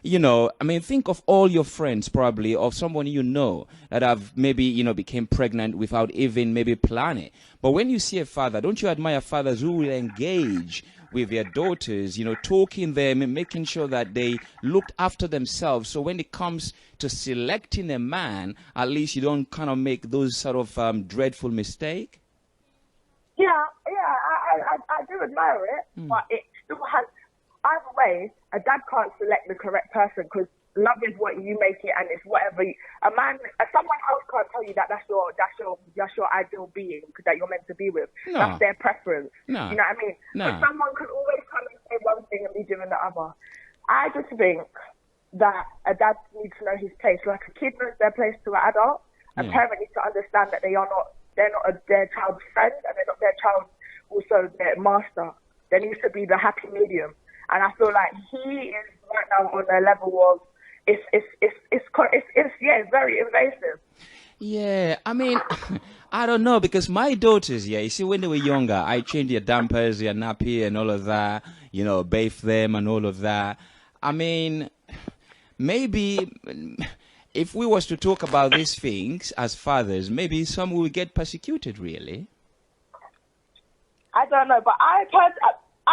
think of all your friends probably, or someone that have maybe, became pregnant without even maybe planning. But when you see a father, don't you admire fathers who will engage with their daughters, talking them and making sure that they looked after themselves. So when it comes to selecting a man, at least you don't kind of make those sort of dreadful mistake? Yeah, I do admire it, but it still has either way, a dad can't select the correct person because love is what you make it, and it's whatever someone else can't tell you that that's your ideal being that you're meant to be with. No. That's their preference. No. You know what I mean? No. But someone can always come and say one thing and be doing the other. I just think that a dad needs to know his place. Like a kid knows their place to an adult. A parent needs to understand that they're not their child's friend, and they're not their child's also their master. There needs to be the happy medium. And I feel like he is right now on a level of it's very invasive. Yeah, I mean, I don't know, because my daughters, you see, when they were younger, I changed their dampers, their nappy and all of that, bathe them and all of that. I mean, maybe if we was to talk about these things as fathers, maybe some will get persecuted, really. I don't know, but I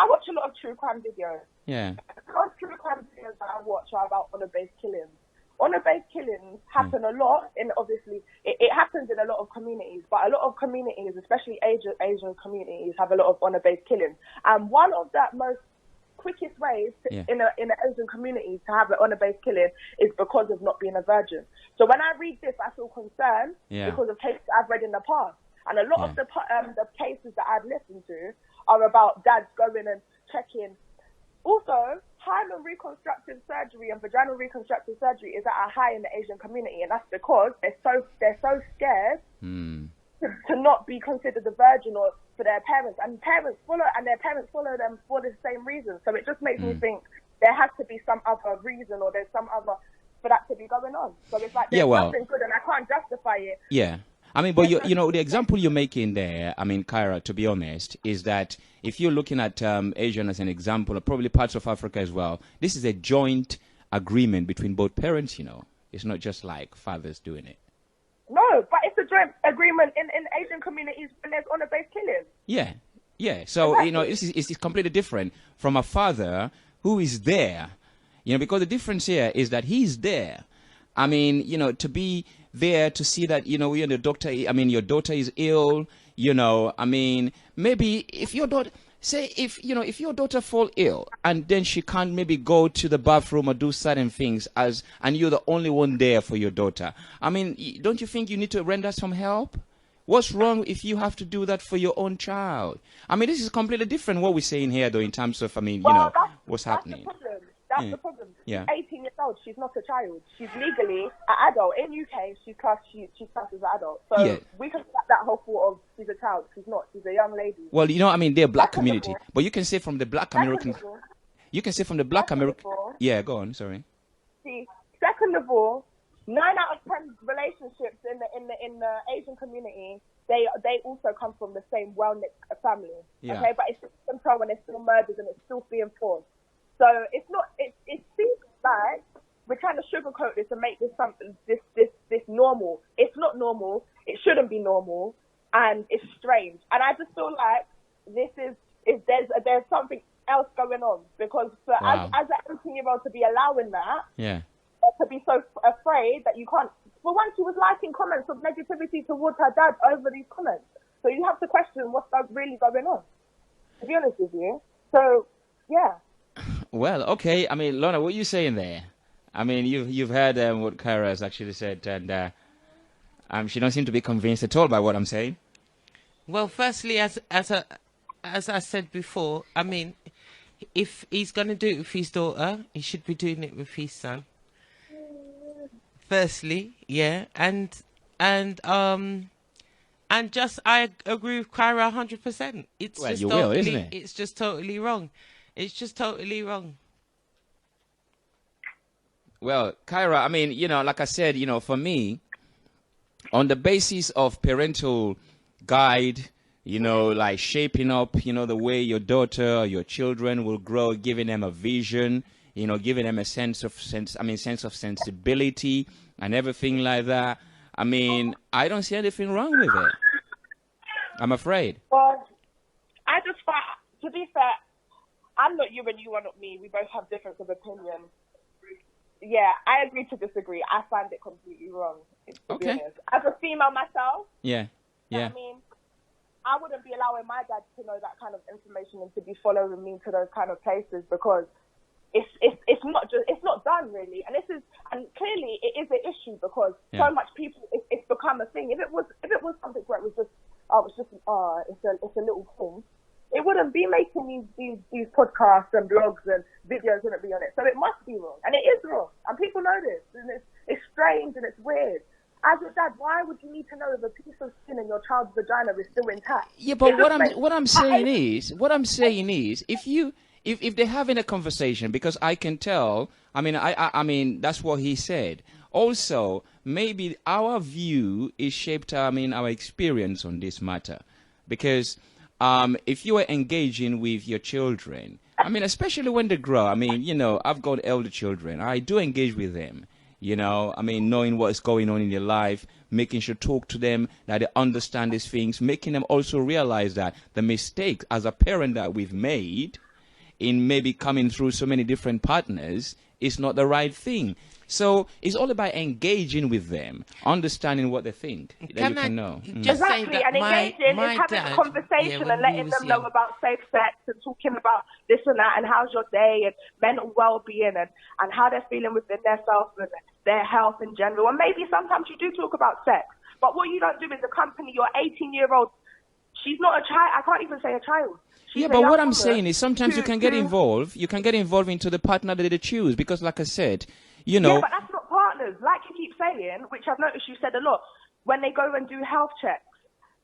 watch a lot of true crime videos. Yeah. A lot of true crime videos that I watch are about honor-based killings. Honor-based killings happen a lot, and obviously it happens in a lot of communities, but a lot of communities, especially Asian communities, have a lot of honor-based killings. And one of the most quickest ways in the Asian communities to have an honor-based killing is because of not being a virgin. So when I read this, I feel concerned because of cases I've read in the past. And a lot of the cases that I've listened to are about dads going and checking. Also, hymen reconstructive surgery and vaginal reconstructive surgery is at a high in the Asian community, and that's because they're so scared to not be considered a virgin or for their parents, and their parents follow them for the same reason. So it just makes me think there has to be some other reason, or there's some other for that to be going on. So it's like there's nothing good, and I can't justify it. Yeah. I mean, but the example you're making there, I mean, Kyra, to be honest, is that if you're looking at Asia as an example, or probably parts of Africa as well, this is a joint agreement between both parents, It's not just like fathers doing it. No, but it's a joint agreement in Asian communities when there's honor-based killing. Yeah, yeah. So, it's completely different from a father who is there, because the difference here is that he's there. I mean, to be there to see that, you're the doctor, I mean, your daughter is ill, I mean, maybe if your daughter, if your daughter fall ill and then she can't maybe go to the bathroom or do certain things and you're the only one there for your daughter. I mean, don't you think you need to render some help? What's wrong if you have to do that for your own child? I mean, this is completely different what we're saying here, though, in terms of, I mean, what's happening. That's the problem. Yeah. She's 18 years old. She's not a child. She's legally an adult. In UK, she's classed as an adult. So we can start that whole thought of she's a child. She's not. She's a young lady. Well, I mean, they're black community. But you can say from the black American... You can say from the black American... Yeah, go on, sorry. See, second of all, 9 out of 10 relationships in the Asian community, they also come from the same well-knit family. Yeah. Okay, but it's still control and it's still murders and it's still being forced. So it's not. It seems like we're trying to sugarcoat this and make this something this normal. It's not normal. It shouldn't be normal, and it's strange. And I just feel like there's something else going on, because as an 18-year-old to be allowing that, to be so afraid that you can't. For once, she was liking comments of negativity towards her dad over these comments. So you have to question what's really going on. To be honest with you, so yeah. Well, okay. I mean, Lorna, what are you saying there? I mean, you've heard what Kyra has actually said, and she don't seem to be convinced at all by what I'm saying. Well, firstly, as I said before, I mean, if he's going to do it with his daughter, he should be doing it with his son. Firstly, yeah, and just I agree with Kyra 100%. It's just totally, isn't it? It's just totally wrong. It's just totally wrong. Well, Kyra, I mean, like I said, for me, on the basis of parental guide, like shaping up, the way your daughter or your children will grow, giving them a vision, giving them a sense of sensibility and everything like that. I mean, I don't see anything wrong with it. I'm afraid. Well, I just thought, to be fair, I'm not you and you are not me. We both have difference of opinion. Yeah, I agree to disagree. I find it completely wrong. To be honest. As a female myself, yeah. I mean, I wouldn't be allowing my dad to know that kind of information and to be following me to those kind of places, because it's not done really, and clearly it is an issue because so much people it's become a thing. If it was something where it was just it's a little thing, it wouldn't be making these podcasts and blogs and videos wouldn't be on it. So it must be wrong, and it is wrong, and people know this, and it's strange and it's weird. As a dad, why would you need to know if a piece of skin in your child's vagina is still intact? Yeah, but what I'm saying is, if they're having a conversation, because I can tell, I mean that's what he said. Also, maybe our view is shaped, our experience on this matter, because if you are engaging with your children, especially when they grow, I've got elder children, I do engage with them. Knowing what's going on in their life, making sure to talk to them, that they understand these things, making them also realize that the mistakes as a parent that we've made in maybe coming through so many different partners is not the right thing. So it's all about engaging with them, understanding what they think. That you can know. Exactly, and engaging is having a conversation and letting them know about safe sex and talking about this and that and how's your day and mental well-being and how they're feeling within themselves and their health in general. And maybe sometimes you do talk about sex, but what you don't do is accompany your 18-year-old. She's not a child. I can't even say a child. She's but what I'm saying is sometimes you can get involved. You can get involved into the partner that they choose because, like I said, Yeah, but that's not partners. Like you keep saying, which I've noticed you said a lot, when they go and do health checks.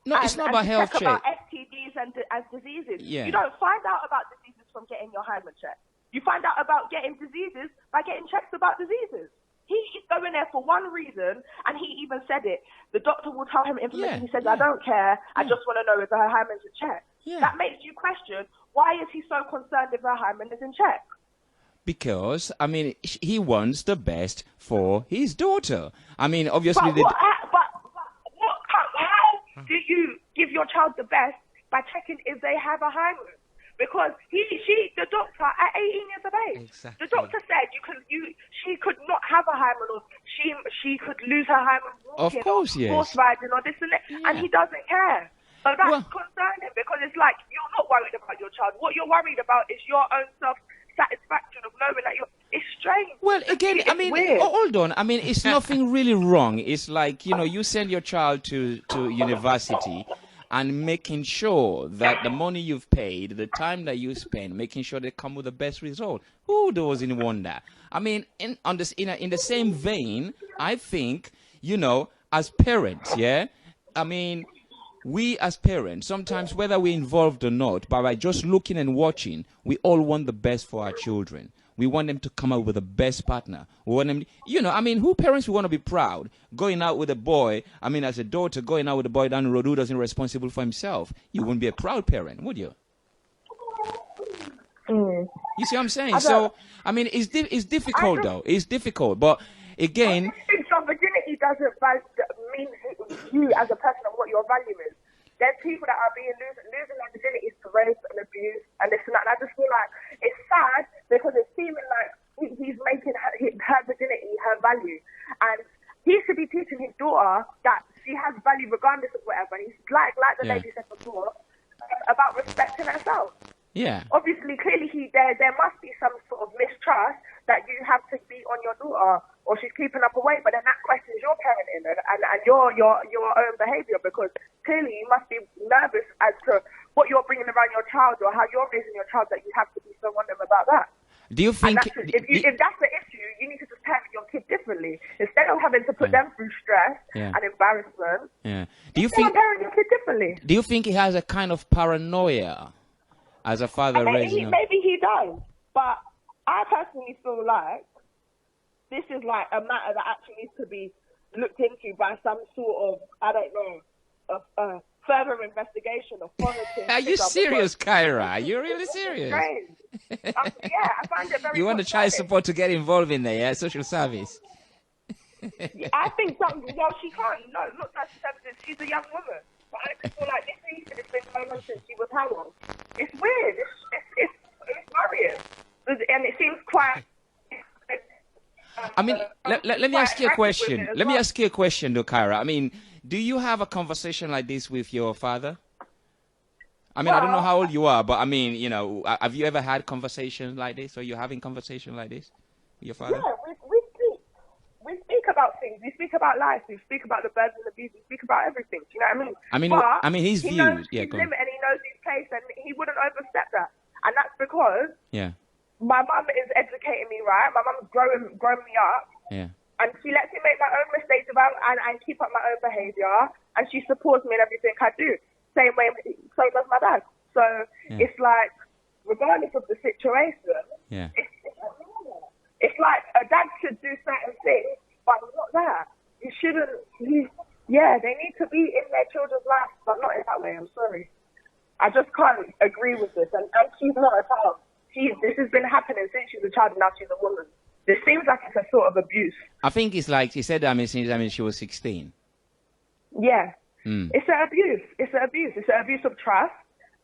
No, it's not about health checks. About STDs and diseases. Yeah. You don't find out about diseases from getting your hymen checked. You find out about getting diseases by getting checks about diseases. He is going there for one reason, and he even said it. The doctor will tell him information. He says, I don't care. I just want to know if her hymen's in check. Yeah. That makes you question, why is he so concerned if her hymen is in check? Because, he wants the best for his daughter. Obviously... How do you give your child the best by checking if they have a hymen? Because the doctor, at 18 years of age, the doctor said she could not have a hymen, or she could lose her hymen walking, of course, or horse riding, or this and that, and he doesn't care. So that's concerning, because it's like you're not worried about your child. What you're worried about is your own self-satisfaction of knowing that it's strange. Well, again, hold on. It's nothing really wrong. It's like, you send your child to university and making sure that the money you've paid, the time that you spend, making sure they come with the best result. Who doesn't want that? In the same vein, I think, as parents, we as parents, sometimes whether we're involved or not, but by just looking and watching, we all want the best for our children. We want them to come out with the best partner. We want them, who parents we want to be proud? Going out with a boy, as a daughter, going out with a boy down the road who doesn't responsible for himself. You wouldn't be a proud parent, would you? You see what I'm saying? It's difficult, though. It's difficult, but again... Your virginity doesn't mean you as a person and what your value is. There's people that are losing their virginity to rape and abuse and this and that. And I just feel like it's sad because it's seeming like he's making her virginity her value. And he should be teaching his daughter that she has value regardless of whatever. And he's like the lady said before, about respecting herself. Yeah. Obviously, clearly there must be some sort of mistrust that you have to be on your daughter, or she's keeping up away. But then that questions your parenting and your own behaviour, because clearly you must be nervous as to what you're bringing around your child or how you're raising your child, that you have to be so on them about that. Do you think if that's the issue, you need to just parent your kid differently instead of having to put them through stress and embarrassment? Yeah. Do you think parent your kid differently? Do you think he has a kind of paranoia as a father raising? Maybe he does, but I personally feel like this is like a matter that actually needs to be looked into by some sort of, further investigation, authority. Are you serious, Kyra? Are you really serious? Yeah, I find it very. You want the child support to get involved in there, social service? I think she can't. No, not social services. She's a young woman. But I just feel like this reason has been going on since she was how old? It's weird. It's worrying. And it seems quite... let me ask you a question. Let me ask you a question, though, Kyra. Do you have a conversation like this with your father? I mean, I don't know how old you are, but I mean, you know, have you ever had conversations like this, or you're having conversations like this with your father? Yeah, we speak. We speak about things. We speak about life. We speak about the birds and the bees. We speak about everything. Do you know what I mean? But, But his he views. knows Yeah, his go on. limit and he knows his place, and he wouldn't overstep that. And that's because my mum is educating me, right? My mum's grown me up. Yeah. And she lets me make my own mistakes and keep up my own behaviour, and she supports me in everything I do. Same way, so does my dad. So it's like, regardless of the situation, it's like a dad should do certain things, but not that. He shouldn't. They need to be in their children's lives, but not in that way. I'm sorry. I just can't agree with this. And she's not a child. This has been happening since she's a child, and now she's a woman. This seems like it's a sort of abuse. I think it's like she said. Since she was 16. Yeah, it's an abuse. It's an abuse. It's an abuse of trust.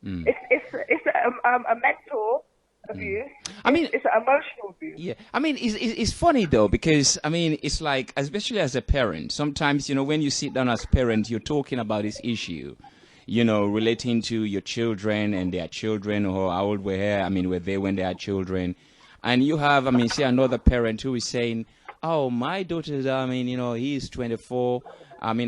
It's a mental abuse. I mean, it's an emotional abuse. Yeah, I mean, it's funny though, because I mean, it's like, especially as a parent, sometimes, you know, when you sit down as a parent, you're talking about this issue, you know, relating to your children and their children, or how old were they when they had children. And you have, say another parent who is saying, oh, my daughter, you know, he's 24,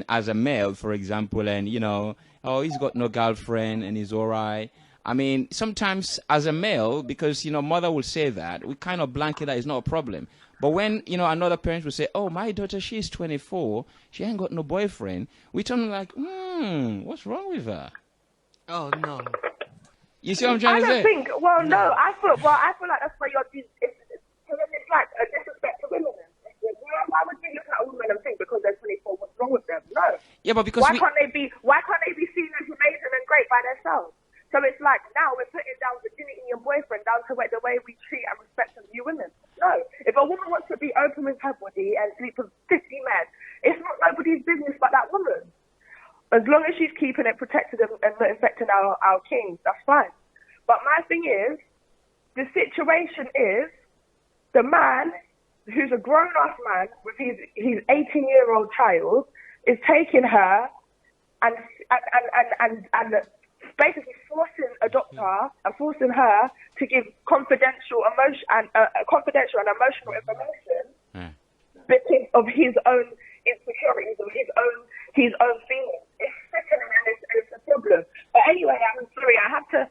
as a male, for example, and, you know, oh, he's got no girlfriend and he's all right. I mean, sometimes as a male, because, you know, mother will say that, we kind of blanket that it's not a problem. But when, you know, another parent will say, oh, my daughter, she's 24, she ain't got no boyfriend, we turn like, what's wrong with her? Oh, no. You see what I'm trying to say? I don't think, I feel like that's why it's like a disrespect to women. Why would you look at a woman and think because they're 24, what's wrong with them? No. Yeah, but because why can't they be seen as amazing and great by themselves? So it's like now we're putting down virginity and boyfriend down to the way we treat and respect you women. No. If a woman wants to be open with her body and sleep with 50 men, it's not nobody's business but that woman. As long as she's keeping it protected and not infecting our kings, that's fine. But my thing is, the situation is, the man, who's a grown-ass man with his 18-year-old child, is taking her and basically forcing a doctor and forcing her to give confidential and emotional information because of his own insecurities, of his own feelings. It's sickening and it's a problem. But anyway, I'm sorry, I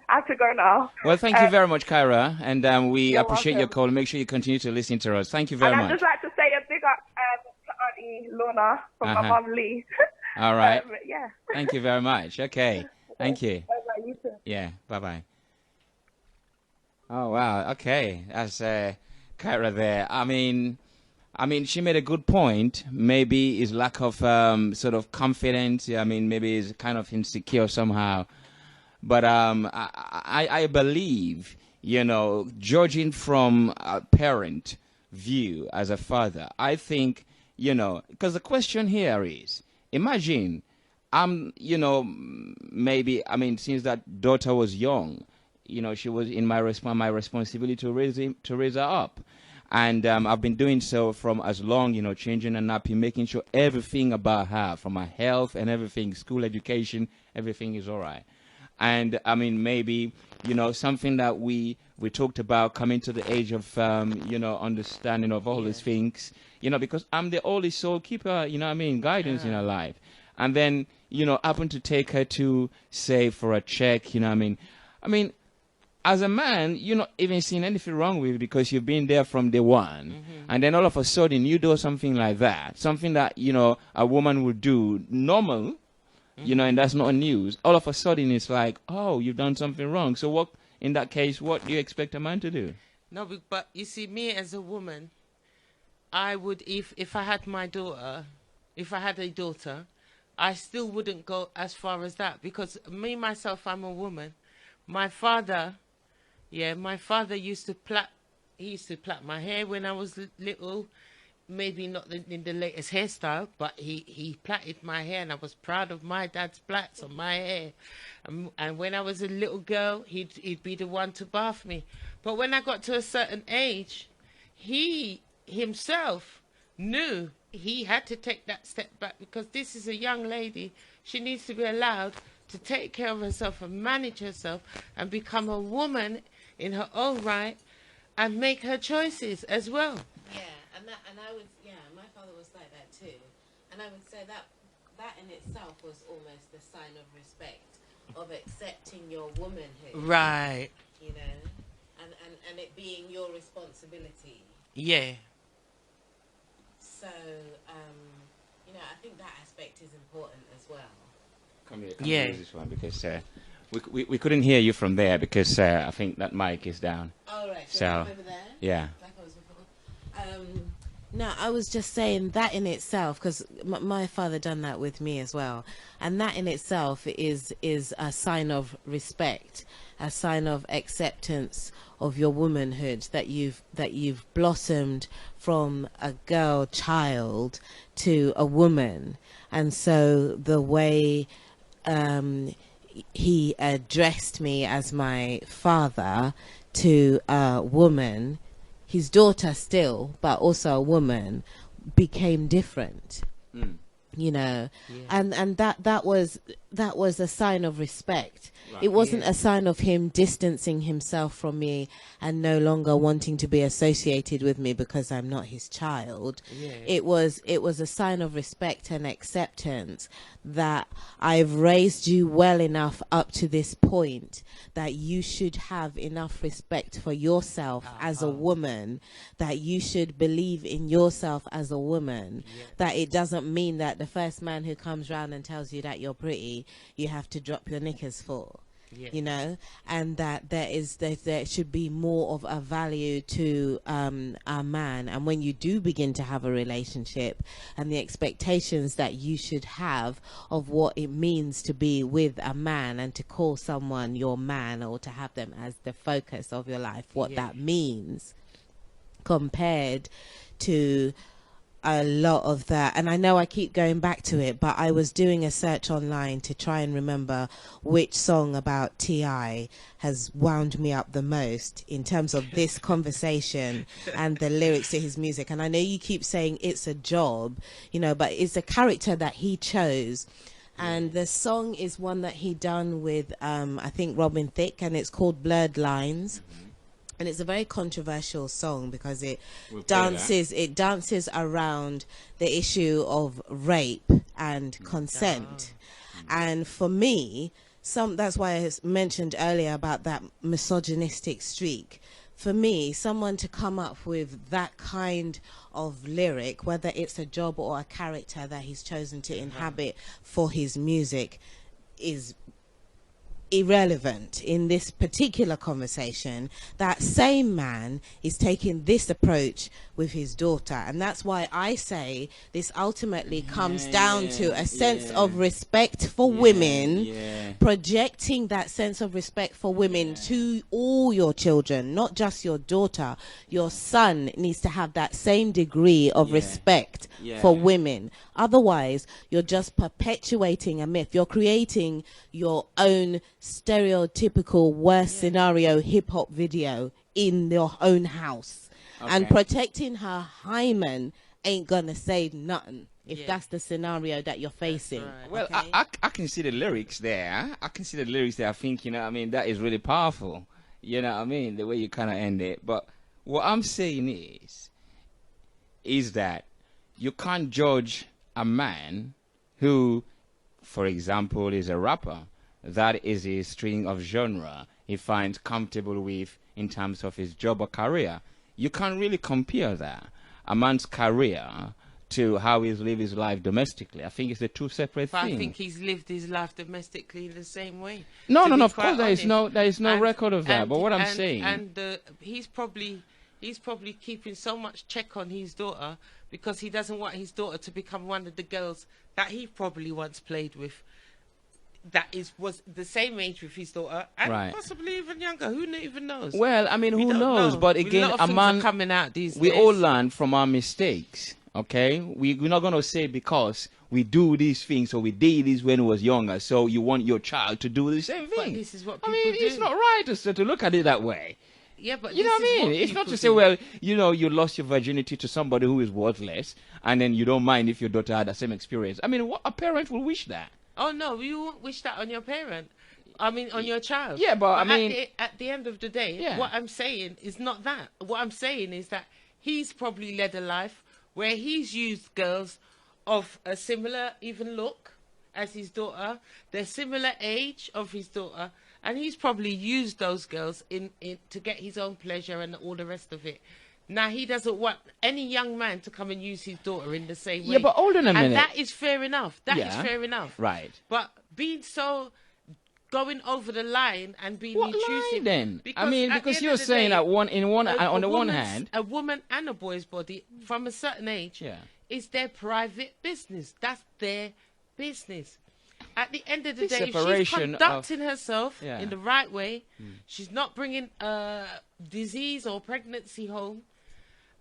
have to go now. Well, thank you very much, Kyra, and we appreciate welcome. your call. Make sure you continue to listen to us. Thank you very much. And I'd just like to say a big up to Auntie Lorna from my mum Lee. All right. Yeah. Thank you very much. Okay. Thank you. Bye-bye, you too. Yeah. Bye-bye. Oh, wow. Okay. That's Kyra there. I mean, she made a good point. Maybe his lack of sort of confidence. Maybe he's kind of insecure somehow. But I believe, you know, judging from a parent view as a father, I think, you know, because the question here is, imagine, maybe, since that daughter was young, you know, she was in my responsibility to raise her up. And I've been doing so from as long, you know, changing her nappy, making sure everything about her, from her health and everything, school education, everything is all right. And, maybe, you know, something that we talked about, coming to the age of, you know, understanding of all these things, you know, because I'm the only soul keeper, you know guidance in her life. And then, you know, happen to take her to, say, for a check, you know as a man, you're not even seeing anything wrong with it because you've been there from day one. Mm-hmm. And then all of a sudden you do something like that, something that, you know, a woman would do normal, you know, and that's not news. All of a sudden it's like, oh, you've done something wrong. So what, in that case, what do you expect a man to do? No, but you see, me as a woman, I would, if I had my daughter, if I had a daughter, I still wouldn't go as far as that because me, myself, I'm a woman. My father used to plait. He used to plait my hair when I was little. Maybe not in the latest hairstyle, but he plaited my hair, and I was proud of my dad's plaits on my hair. And when I was a little girl, he'd be the one to bath me. But when I got to a certain age, he himself knew he had to take that step back because this is a young lady. She needs to be allowed to take care of herself and manage herself and become a woman in her own right and make her choices as well. Yeah, and I would, my father was like that too. And I would say that in itself was almost a sign of respect, of accepting your womanhood. Right. You know, and it being your responsibility. Yeah. So, I think that aspect is important as well. Come here, use this one because we couldn't hear you from there because I think that mic is down. All right. So over there? Yeah. Like I was before. No, I was just saying that in itself, because my father done that with me as well, and that in itself is a sign of respect, a sign of acceptance of your womanhood, that you've blossomed from a girl child to a woman. And so the way he addressed me as my father to a woman, his daughter still, but also a woman, became different. You know, and that was a sign of respect. Right. It wasn't a sign of him distancing himself from me and no longer wanting to be associated with me because I'm not his child. It was a sign of respect and acceptance that I've raised you well enough up to this point that you should have enough respect for yourself as a woman, that you should believe in yourself as a woman, that it doesn't mean that the first man who comes round and tells you that you're pretty, you have to drop your knickers for. You know, and that there should be more of a value to a man. And when you do begin to have a relationship, and the expectations that you should have of what it means to be with a man and to call someone your man, or to have them as the focus of your life, what that means compared to a lot of that. And I know I keep going back to it, but I was doing a search online to try and remember which song about T.I. has wound me up the most in terms of this conversation and the lyrics to his music. And I know you keep saying it's a job, you know, but it's a character that he chose. And the song is one that he done with I think Robin Thicke, and it's called Blurred Lines. And it's a very controversial song because it dances around the issue of rape and consent. And for me, that's why I mentioned earlier about that misogynistic streak. For me, someone to come up with that kind of lyric, whether it's a job or a character that he's chosen to inhabit for his music, is irrelevant in this particular conversation. That same man is taking this approach with his daughter, and that's why I say this ultimately comes down to a sense of respect for women, projecting that sense of respect for women to all your children, not just your daughter. Your son needs to have that same degree of respect for women. Otherwise, you're just perpetuating a myth. You're creating your own stereotypical worst scenario hip-hop video in your own house. And protecting her hymen ain't gonna save nothing if that's the scenario that you're facing. Right. Well, I can see the lyrics there. I can see the lyrics there. I think, you know what I mean, that is really powerful. You know what I mean, the way you kind of end it. But what I'm saying is that you can't judge a man who, for example, is a rapper. That is a string of genre he finds comfortable with in terms of his job or career. You can't really compare that, a man's career, to how he's lived his life domestically. I think it's a two separate things. I think he's lived his life domestically the same way. No, of course there is no record of that. But what I'm saying, he's probably keeping so much check on his daughter because he doesn't want his daughter to become one of the girls that he probably once played with, that was the same age with his daughter, and possibly even younger. Who even knows? Well, I mean, who knows? But again, a man coming out these we days. all learn from our mistakes. Okay, we're not gonna say because we do these things or we did this when we was younger, so you want your child to do the same thing. But this is what people do. It's not right to look at it that way. Yeah, but you know what I mean? It's not to say, well, you know, you lost your virginity to somebody who is worthless, and then you don't mind if your daughter had the same experience. I mean, what a parent will wish that. Oh no, you won't wish that on your parent. I mean, on your child. Yeah, but I mean, at the end of the day, what I'm saying is not that. What I'm saying is that he's probably led a life where he's used girls of a similar even look as his daughter, the similar age of his daughter, and he's probably used those girls in to get his own pleasure and all the rest of it. Now, he doesn't want any young man to come and use his daughter in the same way. Yeah, but hold on a minute. And that is fair enough. That is fair enough. Right. But being so going over the line and being what intrusive. Line, then? Because I mean, because you're saying that on the one hand, a woman and a boy's body from a certain age is their private business. That's their business. At the end of the day, if she's conducting herself in the right way, she's not bringing disease or pregnancy home.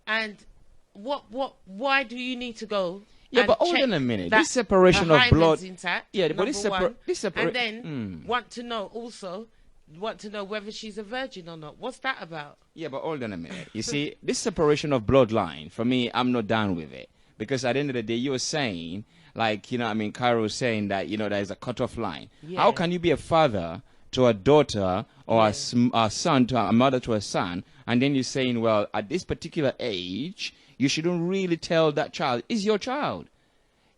And why do you need to go? Yeah, but hold on a minute. This separation of blood. Intact, yeah, but this separation. And then want to know whether she's a virgin or not. What's that about? Yeah, but hold on a minute. You see, this separation of bloodline, for me, I'm not down with it. Because at the end of the day, you were saying, like, you know, I mean, Cairo was saying that, you know, there's a cutoff line. Yeah. How can you be a father to a daughter or a son to a mother to a son, and then you're saying, well, at this particular age, you shouldn't really tell that child is your child.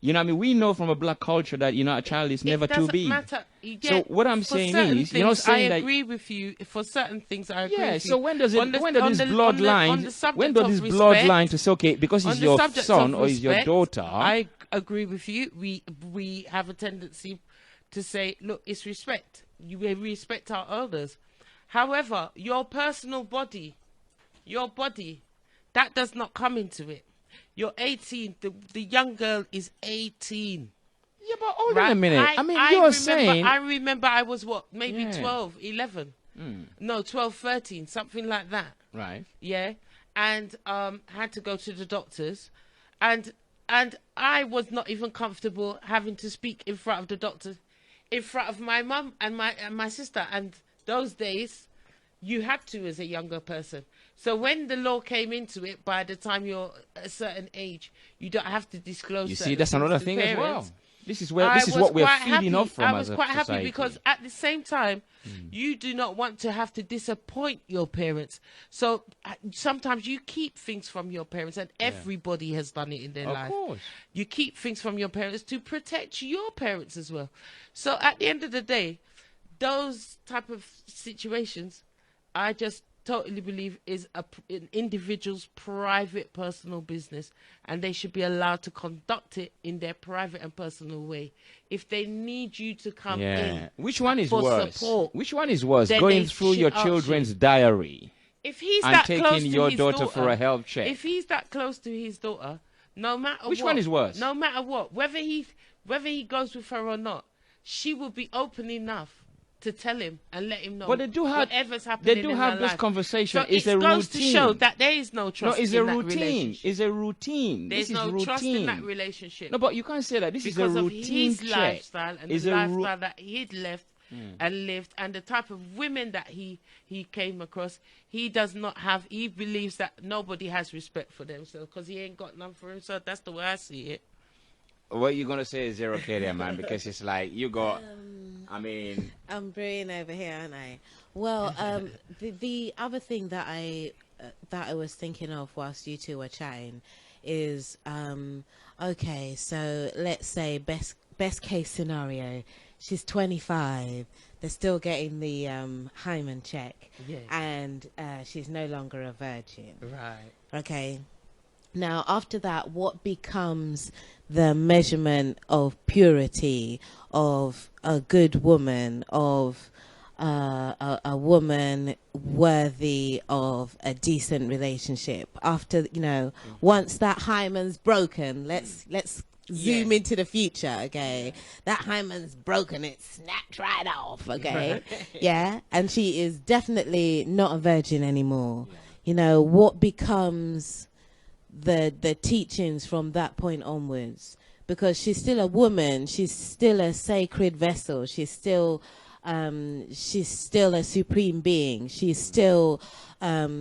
You know what I mean? We know from a black culture that, you know, a child is never too big. Matter. So what I'm saying is, you're not saying that... I agree with you. For certain things, I agree with you. Yeah, so when does this bloodline to say, okay, because he's your son or he's your daughter... I agree with you. We have a tendency to say, look, it's respect. We respect our elders. However, your personal body, that does not come into it. You're 18. The young girl is 18. Yeah, but hold on a minute. I remember I was, maybe 12, 11. No, 12, 13, something like that. Right. Yeah. And had to go to the doctors. And I was not even comfortable having to speak in front of the doctors, in front of my mum and my sister. And those days, you had to as a younger person. So when the law came into it, by the time you're a certain age, you don't have to disclose. You see, that's another thing as well. This is what we're feeding off from. I was quite happy because at the same time, you do not want to have to disappoint your parents. So sometimes you keep things from your parents, and everybody has done it in their life. Of course. You keep things from your parents to protect your parents as well. So at the end of the day, those type of situations, I just totally believe is an individual's private personal business, and they should be allowed to conduct it in their private and personal way. If they need you to come in, which one is for worse? Support, which one is worse? Going through your children's diary if he's and that taking close to your his daughter daughter for a health check. If he's that close to his daughter, no matter which one is worse? No matter what, whether he goes with her or not, she will be open enough to tell him and let him know. But they do have whatever's happening. They do have this conversation. So it's a routine. It goes to show that there is no trust. No, it's in a that routine. Relationship. It's a routine. There's no trust in that relationship. No, but you can't say that. This is a routine because of his lifestyle and the lifestyle that he'd left and lived, and the type of women that he came across. He does not have. He believes that nobody has respect for themselves because he ain't got none for himself. That's the way I see it. What you gonna say is 0K there, man? Because it's like you got. I'm brewing over here, aren't I? Well, the other thing that I was thinking of whilst you two were chatting is okay. So let's say best case scenario, she's 25. They're still getting the hymen check, and she's no longer a virgin. Right. Okay. Now, after that, what becomes the measurement of purity, of a good woman, of a woman worthy of a decent relationship? After, once that hymen's broken, let's zoom into the future, okay? That hymen's broken, it snapped right off, okay? Yeah, and she is definitely not a virgin anymore. What becomes the teachings from that point onwards? Because she's still a woman, she's still a sacred vessel, she's still a supreme being, she's still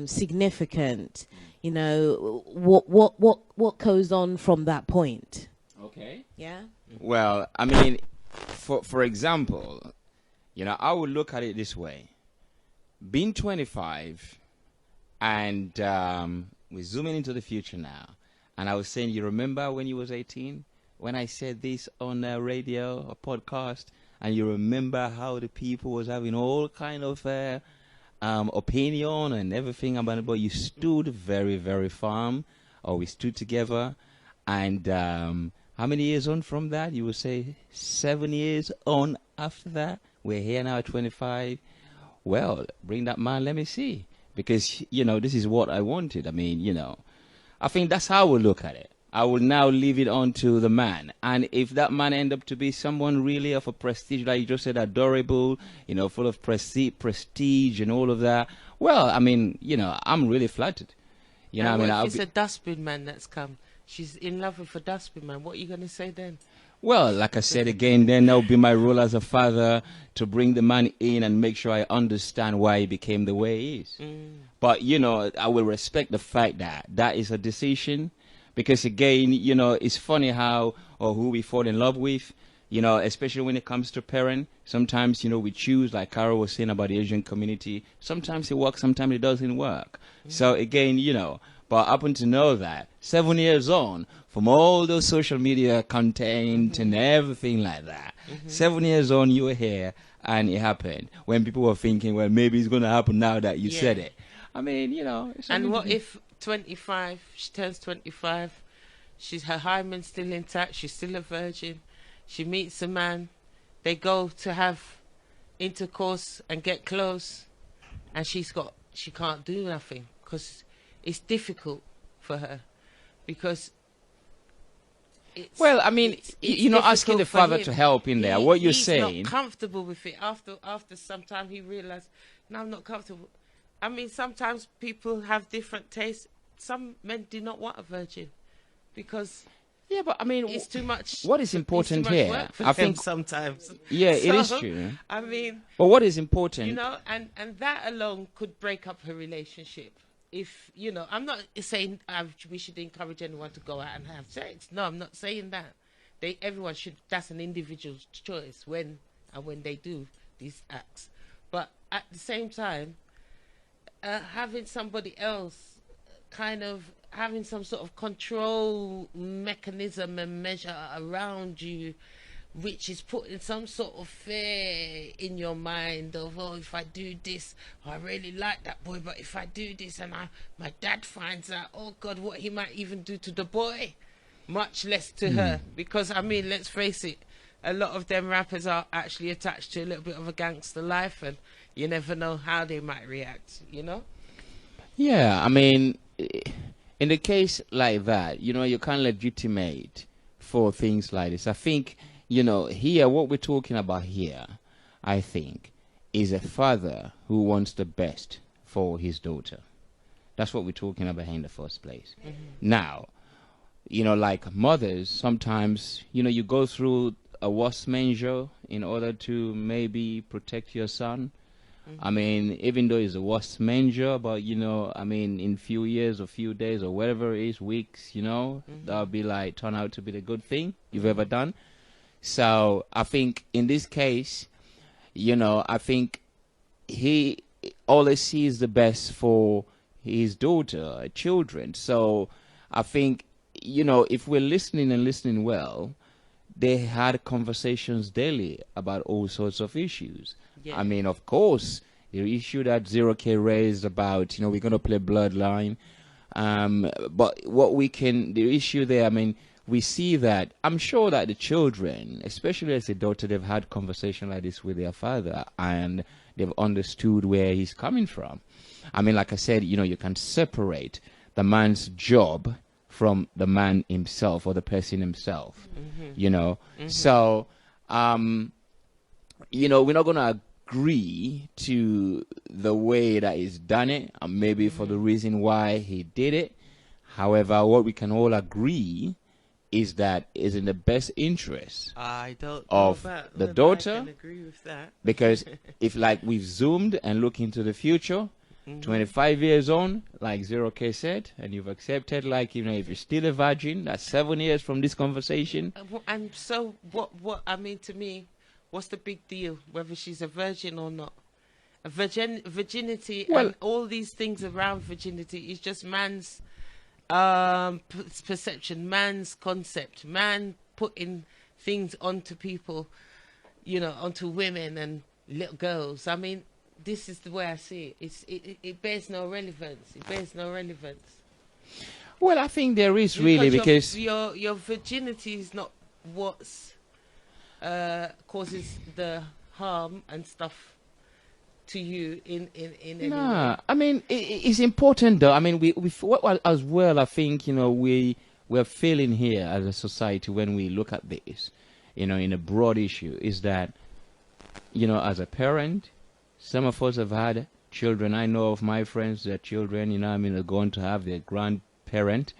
significant. What goes on from that point? Okay. Yeah. Well, for example, I would look at it this way. Being 25, and we're zooming into the future now, and I was saying, you remember when you was 18, when I said this on radio, a podcast, and you remember how the people was having all kind of opinion and everything about it, but you stood very, very firm, or we stood together, and how many years on from that? You would say 7 years on after that. We're here now at 25. Well, bring that man, let me see. Because, this is what I wanted. I mean, I think that's how we look at it. I will now leave it on to the man. And if that man end up to be someone really of a prestige, like you just said, adorable, full of prestige and all of that, well, I mean, I'm really flattered. And what if it's a dustbin man that's come? She's in love with a dustbin man. What are you going to say then? Well, like I said again, then that'll be my role as a father to bring the man in and make sure I understand why he became the way he is. But, I will respect the fact that that is a decision. Because, again, it's funny how or who we fall in love with, especially when it comes to parent. Sometimes, we choose, like Carol was saying about the Asian community. Sometimes it works, sometimes it doesn't work. So, again, but I happen to know that 7 years on, from all those social media content and everything like that, 7 years on, you were here and it happened. When people were thinking, well, maybe it's going to happen now that you said it. I mean, And what if 25, she turns 25, her hymen's still intact, she's still a virgin, she meets a man, they go to have intercourse and get close, and she can't do nothing because it's difficult for her, because well, I mean, you're not asking the father to help in there. What you're saying, he's not comfortable with it. After some time, he realized, no, I'm not comfortable. I mean, sometimes people have different tastes. Some men do not want a virgin because but I mean, it's too much. What is important here? I think sometimes. Yeah, it is true. I mean, but what is important? And that alone could break up her relationship. If I'm not saying we should encourage anyone to go out and have sex. No, I'm not saying that. Everyone should. That's an individual choice when they do these acts. But at the same time, having somebody else kind of having some sort of control mechanism and measure around you, which is putting some sort of fear in your mind of, if I do this, I really like that boy, but if I do this and my dad finds out, oh God, what he might even do to the boy, much less to her. Because, I mean, let's face it, a lot of them rappers are actually attached to a little bit of a gangster life, and you never know how they might react, Yeah, I mean, in the case like that, you can't legitimate for things like this. I think, here, what we're talking about here, I think, is a father who wants the best for his daughter. That's what we're talking about in the first place. Now, like mothers, sometimes, you go through a worse measure in order to maybe protect your son. I mean, even though it's a worst measure, but, I mean, in few years or few days or whatever it is, weeks, that'll be turn out to be the good thing you've ever done. So I think in this case, I think he always sees the best for his daughter, children. So I think, if we're listening and listening well, they had conversations daily about all sorts of issues. Yeah. I mean, of course, the issue that 0K raised about, we're going to play Bloodline. But the issue there, I mean, we see that, I'm sure that the children, especially as a daughter, they've had conversation like this with their father and they've understood where he's coming from. I mean, like I said, you can separate the man's job from the man himself or the person himself, So, we're not going to agree to the way that he's done it, and maybe for the reason why he did it. However, what we can all agree is that is in the best interest of the daughter. I can agree with that. Because if we've zoomed and look into the future, 25 years on, like 0K said, and you've accepted, if you're still a virgin, that's 7 years from this conversation. And so what I mean, to me, What's the big deal? Whether she's a virgin or not. Virginity Well, and all these things around virginity is just man's perception, man's concept, man putting things onto people, you know, onto women and little girls. I mean, this is the way I see it. It bears no relevance. It bears no relevance. Well, I think there is really, because your virginity is not what's causes the harm and stuff to you in any way. I mean, it's important though. I mean, we what as well. I think, you know, we're failing here as a society when we look at this, you know, in a broad issue, is that, you know, as a parent, some of us have had children. I know of my friends, their children, you know, I mean, are going to have their grandparent.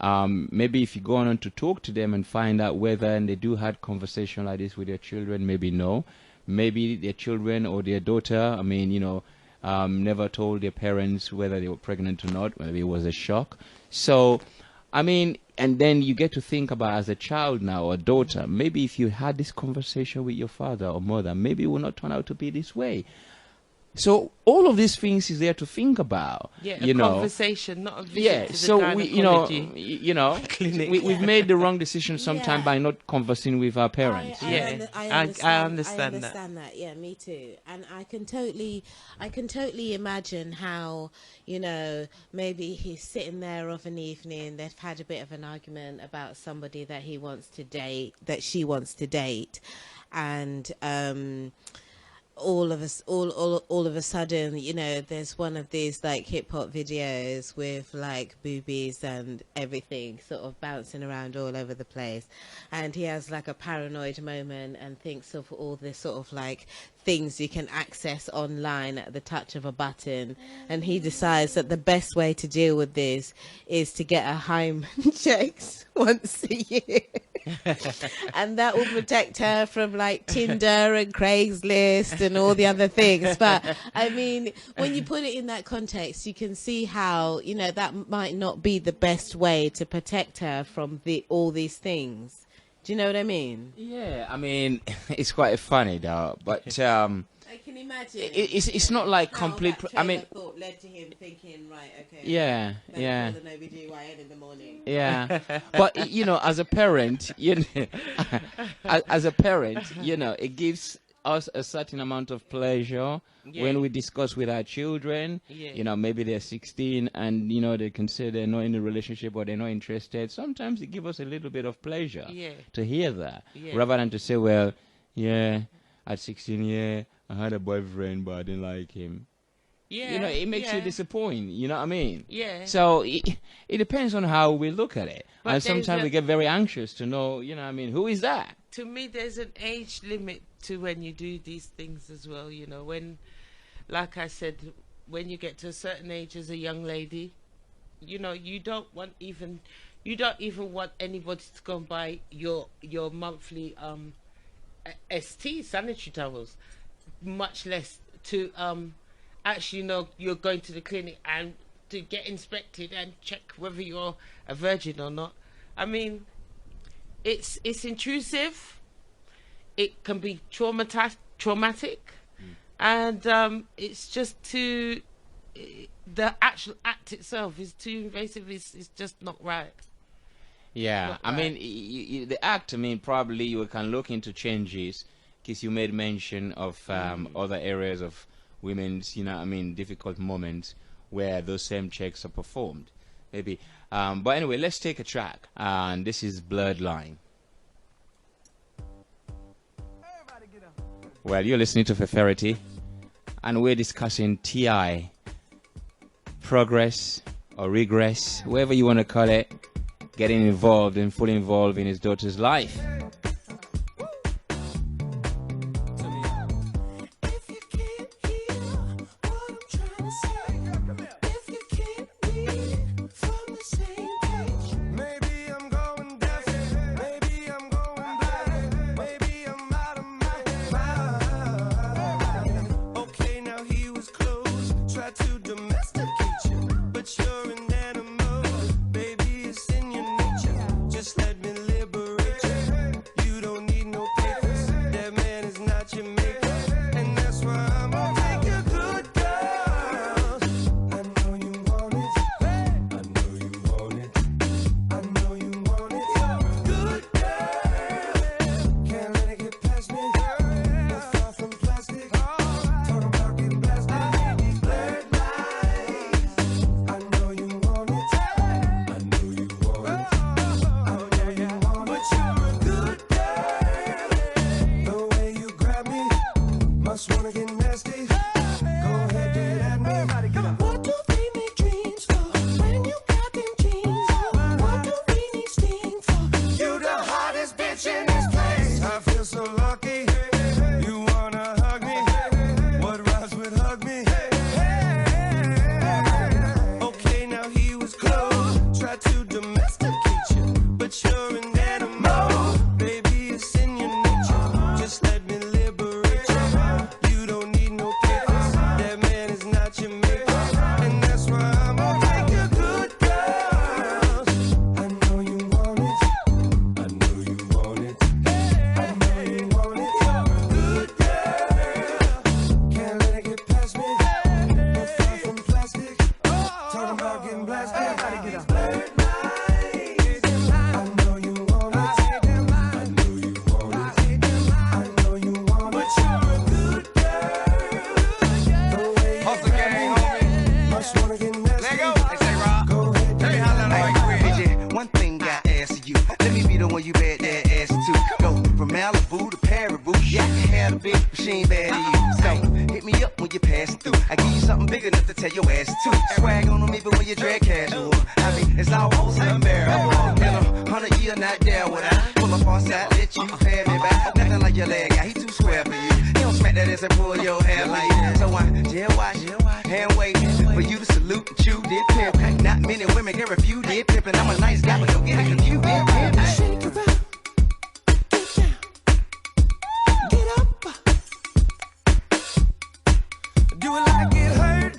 Maybe if you go on to talk to them and find out whether, and they do had conversation like this with their children, maybe no. Maybe their children or their daughter, I mean, you know, never told their parents whether they were pregnant or not. Maybe it was a shock. So, I mean, and then you get to think about, as a child now, or daughter, maybe if you had this conversation with your father or mother, maybe it would not turn out to be this way. So all of these things is there to think about. Yeah, you know, conversation, not a visit yeah. to the So we, gynecology we've made the wrong decision sometimes by not conversing with our parents. I understand that. Yeah, me too. And I can totally imagine how, you know, maybe he's sitting there of an evening, they've had a bit of an argument about somebody that he wants to date, that she wants to date, and all of a sudden, you know, there's one of these like hip hop videos with like boobies and everything sort of bouncing around all over the place, and he has like a paranoid moment and thinks of all this sort of like things you can access online at the touch of a button, and he decides that the best way to deal with this is to get a hymen checks once a year. And that will protect her from like Tinder and Craigslist and all the other things. But I mean, when you put it in that context, you can see how, you know, that might not be the best way to protect her from all these things. Do you know what I mean? Yeah, I mean, it's quite funny though, but I can imagine. It's not like complete. I mean, thought led to him thinking, right, okay. Yeah. The OBGYN in the morning. Yeah, but you know, as a parent, you know, as a parent, you know, it gives us a certain amount of pleasure when we discuss with our children. You know, maybe they're 16 and, you know, they can say they're not in a relationship or they're not interested. Sometimes it gives us a little bit of pleasure to hear that, rather than to say, well, yeah, at 16, I had a boyfriend, but I didn't like him. Yeah, you know, it makes you disappoint. You know what I mean? Yeah. So it depends on how we look at it. But and sometimes we get very anxious to know, you know what I mean, who is that? To me, there's an age limit to when you do these things as well. You know, when, like I said, when you get to a certain age as a young lady, you know, you don't even want anybody to go and buy your monthly ST sanitary towels, much less to actually know you're going to the clinic and to get inspected and check whether you're a virgin or not. I mean, it's intrusive. It can be traumatic, and it's just too. The actual act itself is too invasive. It's just not right. Yeah, I mean, the act. I mean, probably you can look into changes, because you made mention of other areas of women's, you know, I mean, difficult moments where those same checks are performed, maybe. But anyway, let's take a track, and this is Bloodline. Well, you're listening to Feferity, and we're discussing TI, progress or regress, whatever you want to call it, getting involved and fully involved in his daughter's life. Just let me liberate you. You don't need no papers. That man is you're an animal. Baby, it's in your nature. Just let me liberate you. You don't need no papers. That man is not your maker. And that's why I'm gonna take a good girl. I know you want it. I know you want it. I know you want it. You're a good girl. Can't let it get past me. You're far from plastic. Talking about getting blasted. Everybody get up. You bet that ass too. Go from Malibu to Paribu. Yeah, I had a big machine bad to you. So hit me up when you pass through. I give you something big enough to tell your ass to. Swag on them even when you drag casual. I mean, it's almost unbearable. In 100 years not there would I pull up on side, let you pay me back. Nothing like your leg guy, he too square for you. He don't smack that ass and pull your hair like that. So I jail watch, hand waiting for you to salute and chew did pimp. Not many women can refuse did pimp, and I'm a nice guy, but don't get it confused did pimp. Shake it up, get down, get up. Do it like it hurt,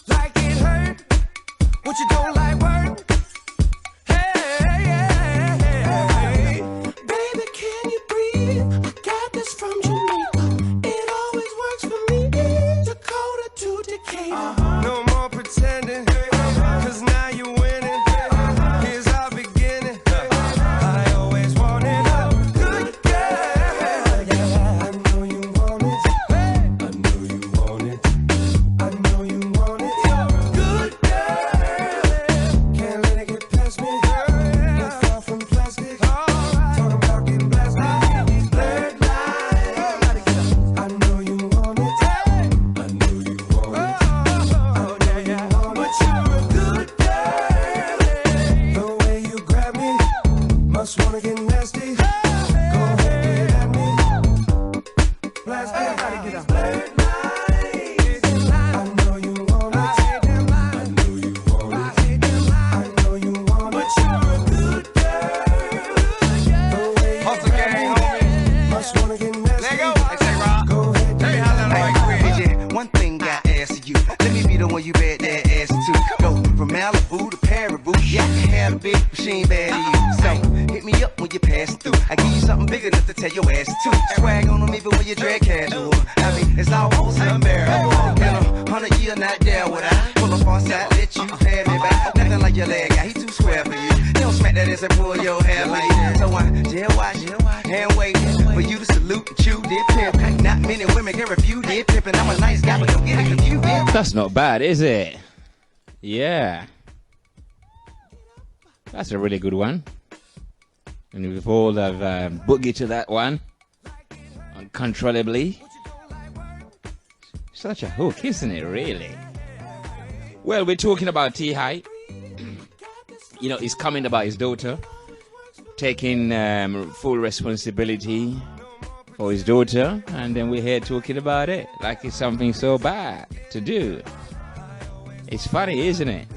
like it hurt. What you don't like work? Hey, baby, can you breathe? I got this from Jamaica. It always works for me. Dakota to Decatur. No more pretending, 'cause now you're winning. Here's our beginning. I always wanted a good girl. I know you want it. I know you want it. I know you want it. Good girl. Can't let it get past me. You're far from plastic. Talking about getting blasted. Blurred lines. I know you want it. I know you want it. I know you want it. But you're a good girl. The way you grab me must wanna get nasty. Go ahead, get at me. Blast everybody get up. Blurred lines. I know you want it. I know you want it. I know you want it. But you're a good girl. The way you grab me must wanna get nasty. Go ahead, get at me. One thing I ask you, let me be the one you bet that ass to. Go from Malibu to Paribu. Yeah, I had a big machine bad to you. So hit me up when you pass through. I give you something big enough to tell your ass to. Swag on them even when you drag casual. I mean, it's almost unbearable. In 100 years not there would I pull up on side, let you pay me back. Nothing like your leg guy, he too square for you. He don't smack that ass and pull your hair like that. So I jail watch, hand waiting for you to salute and chew did pimp. Not many women can refuse did pimp, and I'm a nice guy, but don't get it confused. That's not bad, is it? Yeah. That's a really good one. And we've all have boogie to that one. Uncontrollably. Such a hook, isn't it, really? Well, we're talking about T-High. You know, he's coming about his daughter. Taking full responsibility for his daughter. And then we're here talking about it. Like it's something so bad to do. It's funny, isn't it?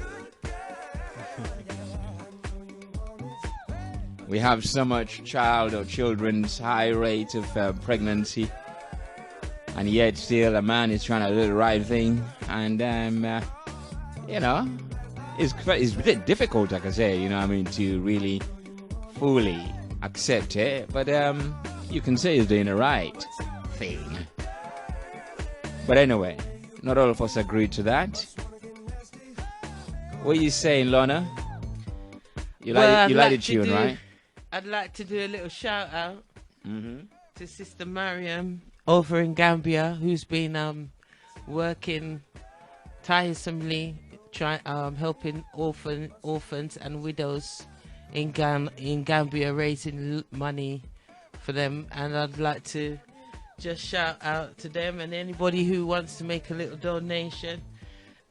We have so much child or children's high rate of pregnancy, and yet still a man is trying to do the right thing, and you know, it's a bit difficult, like I say, you know what I mean, to really fully accept it, but you can say he's doing the right thing. But anyway, not all of us agree to that. What are you saying, Lorna? You like the tune, right? I'd like to do a little shout out to Sister Mariam over in Gambia, who's been working tiresomely, helping orphans and widows in Gambia, raising money for them. And I'd like to just shout out to them, and anybody who wants to make a little donation,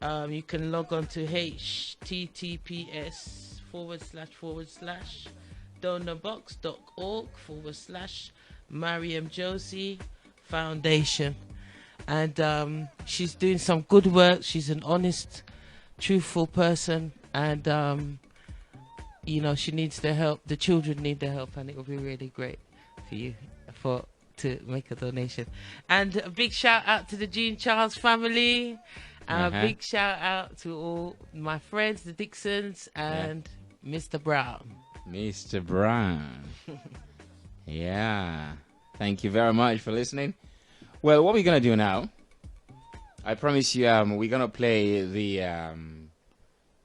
you can log on to https://donorbox.org/Mariam Josie Foundation. And she's doing some good work. She's an honest, truthful person, and you know, she needs the help. The children need the help, and it would be really great for you to make a donation. And a big shout out to the Jean Charles family. Big shout out to all my friends, the Dixons, and Mr. Brown. Mr. Brown. Yeah. Thank you very much for listening. Well, what we're going to do now, I promise you, we're going to play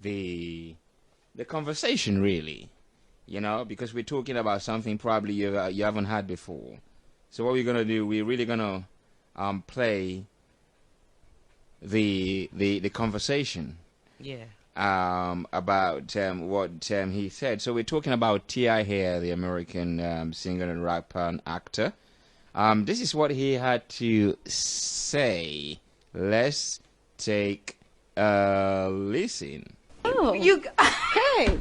the conversation, really, you know, because we're talking about something probably you haven't had before. So what we're going to do, we're really going to play the conversation. Yeah. About what he said. So we're talking about T.I. here, the American singer and rapper and actor. This is what he had to say. Let's take a listen. Oh, you hey.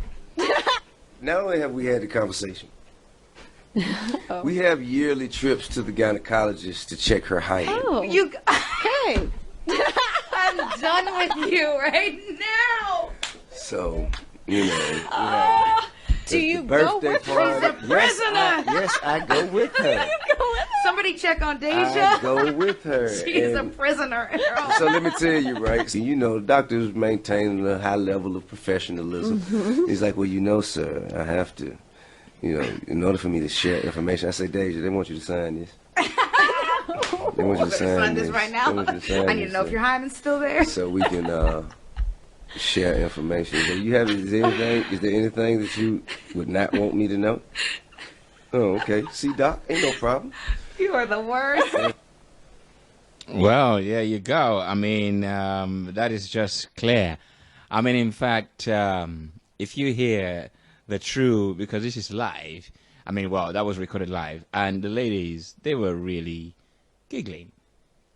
Not only have we had the conversation, we have yearly trips to the gynecologist to check her hymen. Oh, you hey. I'm done with you right now. So, you know, do you go with her? She's a prisoner. Yes, I go with her. Somebody check on Deja. I go with her. She's a prisoner. So let me tell you, right? So, you know, doctors maintain a high level of professionalism. He's like, well, you know, sir, I have to, you know, in order for me to share information. I say, Deja, they want you to sign this. They want you to sign this right now. I need to know if your hymen's still there. So we can share information. So is there anything that you would not want me to know? Oh, okay. See, Doc, ain't no problem. You are the worst. Well, there you go. I mean, that is just clear. I mean, in fact, if you hear the true, because this is live, I mean, well, that was recorded live, and the ladies, they were really giggling.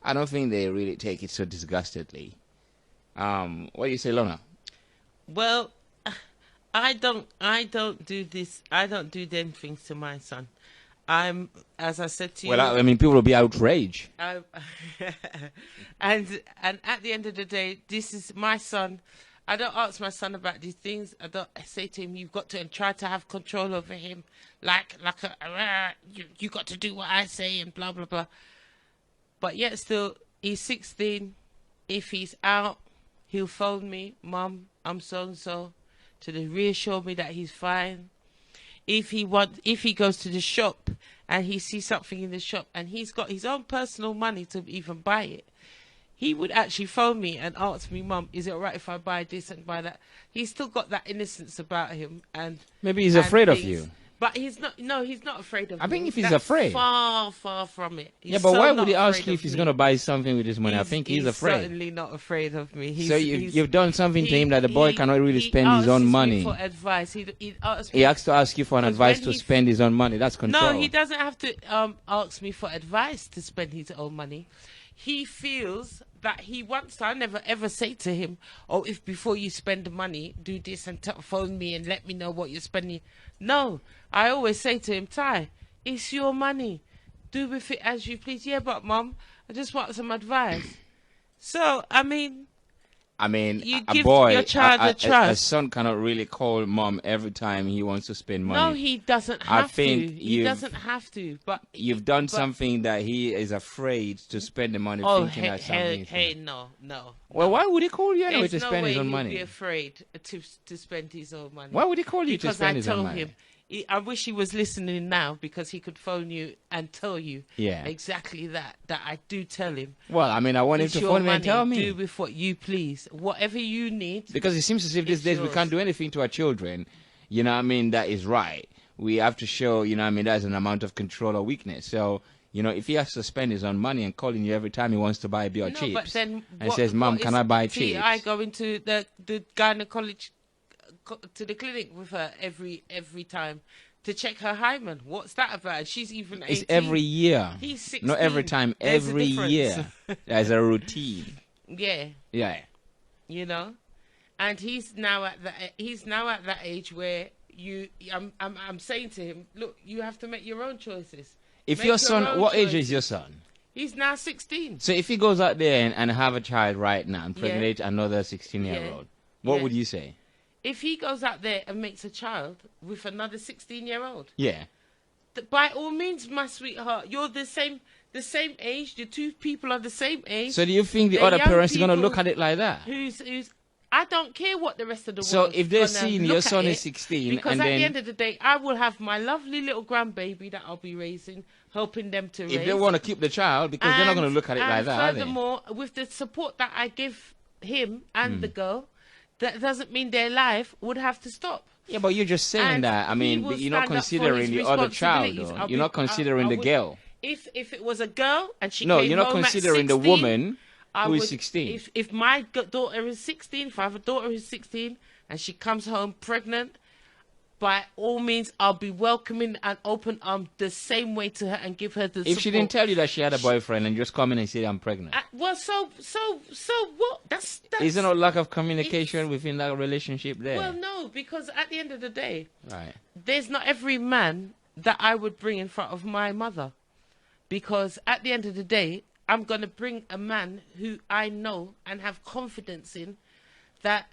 I don't think they really take it so disgustedly. What do you say, Lorna? Well, I don't do this. I don't do them things to my son. As I said to you. Well, I mean, people will be outraged. And at the end of the day, this is my son. I don't ask my son about these things. I don't say to him, you've got to, and try to have control over him. You got to do what I say and blah, blah, blah. But yet still, he's 16. If he's out, he'll phone me, Mum, I'm so-and-so, to reassure me that he's fine. If he goes to the shop and he sees something in the shop and he's got his own personal money to even buy it, he would actually phone me and ask me, Mum, is it all right if I buy this and buy that? He's still got that innocence about him. And maybe he's afraid of you. But he's not. No, he's not afraid of me. I think if he's afraid. Far from it. Yeah, but why would he ask you if he's going to buy something with his money? I think he's afraid. He's certainly not afraid of me. So you've done something to him that the boy cannot really spend his own money. He asks me for advice. He has to ask you for an advice to spend his own money. That's control. No, he doesn't have to ask me for advice to spend his own money. He feels that he wants to. I never ever say to him, oh, if before you spend the money, do this and phone me and let me know what you're spending. No, I always say to him, Ty, it's your money. Do with it as you please. Yeah, but Mum, I just want some advice. So, I mean, you give your child a trust. A son cannot really call Mom every time he wants to spend money. No, he doesn't have to. He doesn't have to. But you've done something that he is afraid to spend the money. Thinking that something. No. Well, why would he call you anyway to spend his own money? He'd be afraid to spend his own money. Why would he call you to spend his own money? Because I told him. I wish he was listening now, because he could phone you and tell you exactly that I do tell him. Well, I mean, I want him to phone me and tell me. Do with what you please. Whatever you need. Because it seems as if these days we can't do anything to our children. You know what I mean? That is right. We have to show, you know what I mean, there's an amount of control or weakness. So, you know, if he has to spend his own money and calling you every time he wants to buy a beer or chips. But then and says, Mum, can I buy chips? I go into the gynecologist to the clinic with her every time to check her hymen. What's that about? She's even 18. It's every year. He's 16. Not every time. Every year. There's a routine. Yeah. You know, and he's now at that age where I'm saying to him, look, you have to make your own choices. If your son, what age is your son? He's now 16. So if he goes out there and have a child right now and pregnant another 16-year-old, what would you say? if he goes out there and makes a child with another 16-year-old, Yeah. By all means, my sweetheart, you're the same age. The two people are the same age. So do you think the They're other young parents are going to people look at it like that? Who's I don't care what the rest of the world. So if they're gonna seeing look your at son it, is 16, because and at then the end of the day, I will have my lovely little grandbaby that I'll be raising, helping them to raise. if they want to keep the child, because they're not going to look at it like that, are they? Furthermore, with the support that I give him and the girl, that doesn't mean their life would have to stop. Yeah, but you're just saying And that. I he mean, will you're not stand up for considering his the other child, responsibilities. though. You're not considering the girl. If it was a girl and she No, came you're not home at considering the 16, woman I who is would- 16. If my daughter is 16, if I have a daughter who's 16 and she comes home pregnant, by all means, I'll be welcoming and open arms the same way to her and give her the If support. she didn't tell you that she had a boyfriend and just come in and say, I'm pregnant, Well, so what? That's is there no lack of communication within that relationship there? well, no, because at the end of the day, Right. there's not every man that I would bring in front of my mother, because at the end of the day, I'm going to bring a man who I know and have confidence in, that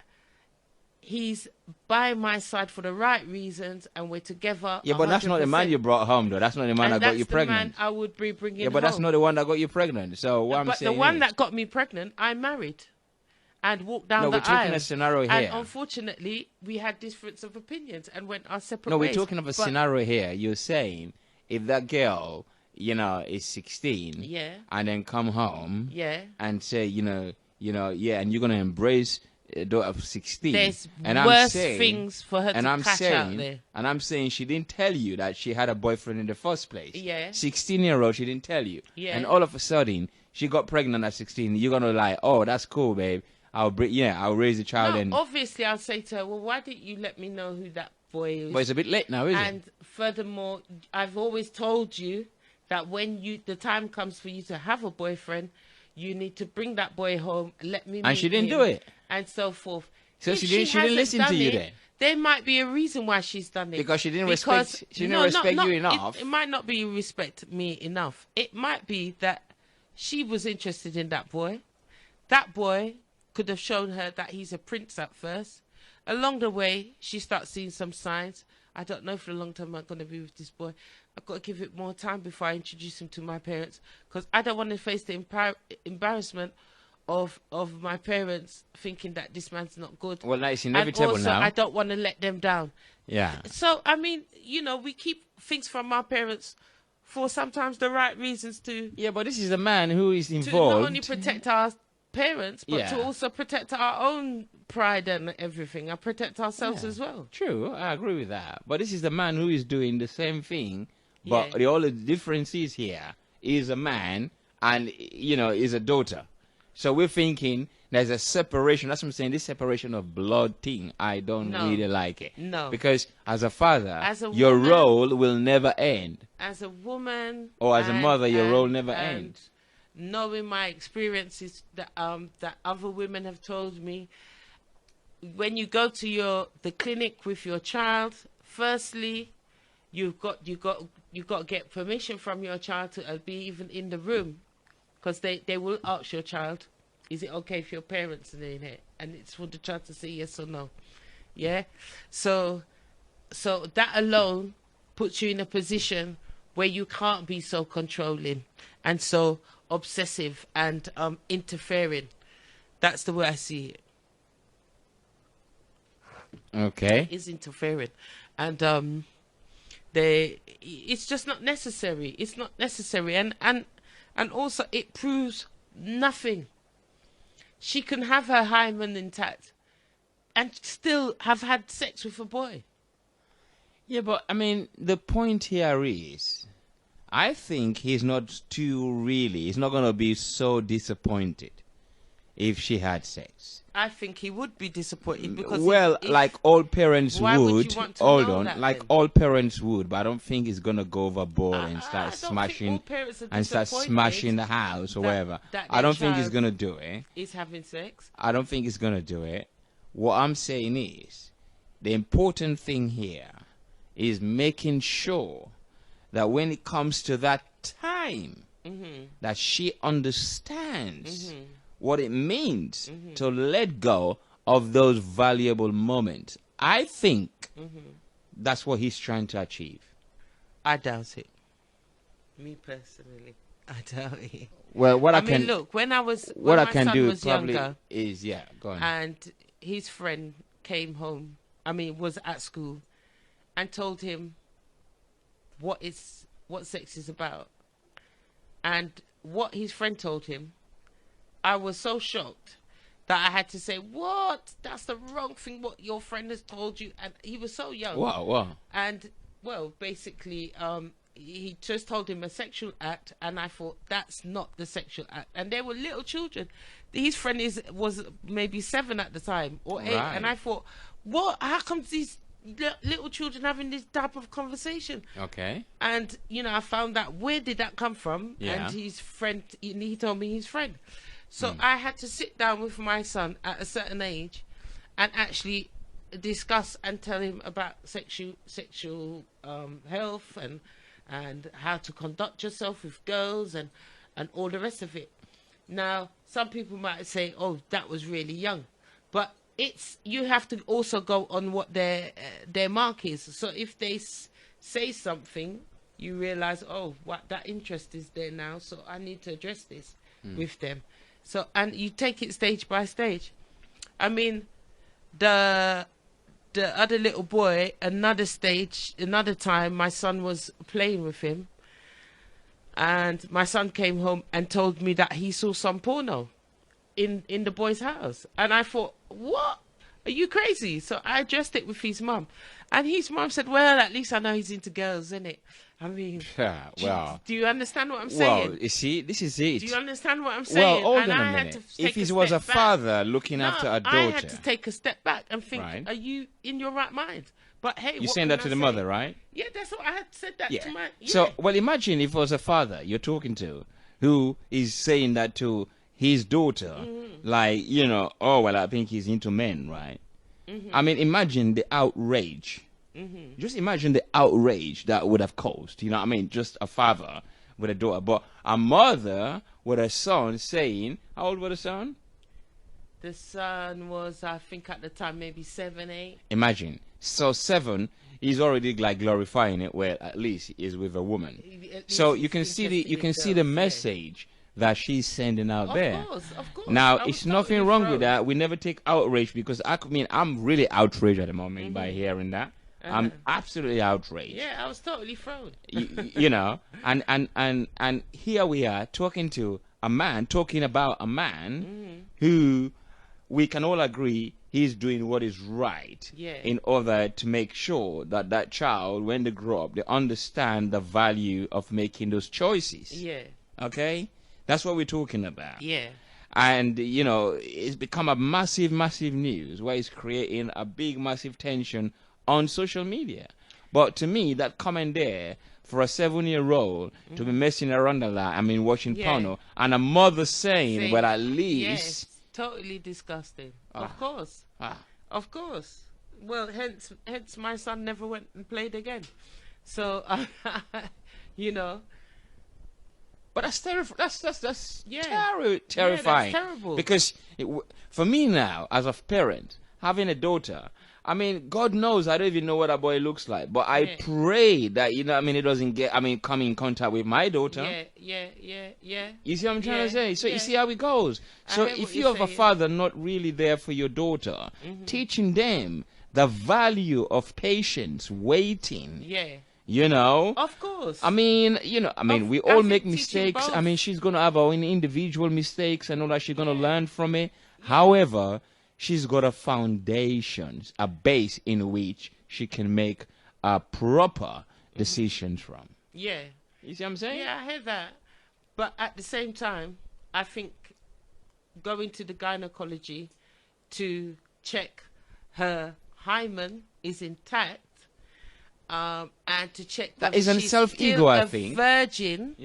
he's by my side for the right reasons and we're together. Yeah, but that's not the man 100%. you brought home, though. That's not the man And that got you that's the pregnant. man I would be bringing Yeah, but that's home. not the one that got you pregnant. So what I'm But saying the one is, that got me pregnant, I married and walked down No, the we're talking aisle. a scenario And here. unfortunately, we had difference of opinions and went our separate no, ways. we're talking of a But- scenario here. You're saying if that girl, is 16, Yeah. and then come home, Yeah. and say, yeah, and you're gonna embrace a daughter of 16. There's and worse saying, things for her and to I'm catch saying, out there. And I'm saying she didn't tell you that she had a boyfriend in the first place. Yeah. 16-year-old, she didn't tell you. Yeah. And all of a sudden, she got pregnant at 16. You're gonna like, oh, that's cool, babe. I'll raise the child. No, And obviously, I'll say to her, well, why didn't you let me know who that boy is? but it's a bit late now, isn't it? And furthermore, I've always told you that when the time comes for you to have a boyfriend, you need to bring that boy home, let me meet And she didn't him, do it. and so forth. So If she didn't hasn't listen done to you it, then? There might be a reason why she's done it. Because she didn't Because- respect. She didn't no, respect not- you enough. It might not be respect me enough. It might be that she was interested in that boy. That boy could have shown her that he's a prince at first. Along the way, she starts seeing some signs. I don't know for a long time I'm going to be with this boy. I've got to give it more time before I introduce him to my parents, because I don't want to face the embarrassment of my parents thinking that this man's not good. Well, it's And inevitable also, now. I don't want to let them down. Yeah. So, I mean, we keep things from our parents for sometimes the right reasons to Yeah, but this is a man who is not involved. only protect our parents, but to Yeah. also protect our own pride and everything, and protect ourselves Yeah. as well. True, I agree with that. But this is the man who is doing the same thing, but Yeah. the only difference is here is a man and, is a daughter. So we're thinking there's a separation. That's what I'm saying. This separation of blood thing, I don't No. really like it. No. Because as a father, As a your woman- role will never end. As a woman, Or as a mother, your role never and ends. Knowing my experiences that other women have told me, when you go to the clinic with your child, firstly, you've got to get permission from your child to be even in the room, because they will ask your child, is it okay if your parents are in here? And it's for the child to say yes or no. Yeah. So that alone puts you in a position where you can't be so controlling and so obsessive and interfering. That's the way I see it. Okay. Is interfering, and it's just not necessary. It's not necessary, and also it proves nothing. She can have her hymen intact and still have had sex with a boy. Yeah, but I mean, the point here is, I think he's not he's not going to be so disappointed if she had sex. I think he would be disappointed because like all parents why would would. you want to Hold know on, that like then? all parents would, but I don't think he's gonna go overboard and I start don't think smashing all parents are and start disappointed smashing the house or that- whatever. that I their don't think he's child gonna do it. is having sex. I don't think he's gonna do it. What I'm saying is, the important thing here is making sure that when it comes to that time, that she understands what it means to let go of those valuable moments. I think that's what he's trying to achieve. I doubt it. Me personally, I doubt it. Well, what I mean, can look, when my can son do was probably younger, is go on. and his friend came home. I mean, was at school, and told him what sex is about, and what his friend told him. I was so shocked that I had to say, "What? That's the wrong thing. What your friend has told you." And he was so young. Wow. And well, basically, he just told him a sexual act, and I thought that's not the sexual act. And they were little children. His friend was maybe 7 at the time or 8, Right. and I thought, what? How come these little children having this type of conversation? Okay. And I found out where did that come from? Yeah. And his friend, he told me his friend. So I had to sit down with my son at a certain age, and actually discuss and tell him about sexual health and how to conduct yourself with girls and all the rest of it. Now, some people might say, "Oh, that was really young," but you have to also go on what their mark is. So if they say something, you realize, oh, what that interest is there now, so I need to address this with them. So, and you take it stage by stage. I mean, the other little boy, another time, my son was playing with him, and my son came home and told me that he saw some porno in the boy's house. And I thought, what? Are you crazy? So I addressed it with his mum. And his mum said, well, at least I know he's into girls, innit? I mean, do you understand what I'm saying? Well, you see, this is it. Do you understand what I'm saying? Well, hold on a minute. If he was a father looking after a daughter... I had to take a step back and think, right. Are you in your right mind? But hey, you're saying that to the mother, right? Yeah, that's what I had said that to my... Yeah. So, well, imagine if it was a father you're talking to who is saying that to his daughter, like, oh, well, I think he's into men, right? I mean, imagine the outrage. Just imagine the outrage that would have caused, you know what I mean? Just a father with a daughter. But a mother with a son saying, how old was the son? The son was, I think at the time, maybe 7, 8. Imagine. So 7, he's already like glorifying it, well, at least he is with a woman. So you can see the message that she's sending out there. Of course. Now, it's nothing wrong with that. We never take outrage, because I'm really outraged at the moment by hearing that. I'm absolutely outraged. Yeah, I was totally thrown. And here we are talking about a man who we can all agree he's doing what is right in order to make sure that child, when they grow up, they understand the value of making those choices. Yeah. Okay? That's what we're talking about. Yeah. And, it's become a massive, massive news where it's creating a big, massive tension on social media. But to me, that comment there, for a 7-year-old to be messing around a lot, I mean, watching porno, and a mother saying, well, at least... Yes, totally disgusting. Of course. Of course. Well, hence my son never went and played again. So, But that's terrifying. That's terrifying. Yeah, that's terrible. Because for me now, as a parent, having a daughter, I mean, God knows I don't even know what a boy looks like. But I pray that, he doesn't come in contact with my daughter. Yeah. You see what I'm trying to say? So you see how it goes. So if you have a father not really there for your daughter, teaching them the value of patience, waiting. Yeah. Of course. I mean, we all make mistakes. I mean, she's going to have her own individual mistakes and all that. She's going to learn from it. However, she's got a foundation, a base in which she can make proper decisions from. Yeah. You see what I'm saying? Yeah, I hear that. But at the same time, I think going to the gynecology to check her hymen is intact, and to check that is a self-ego, I think. Virgin,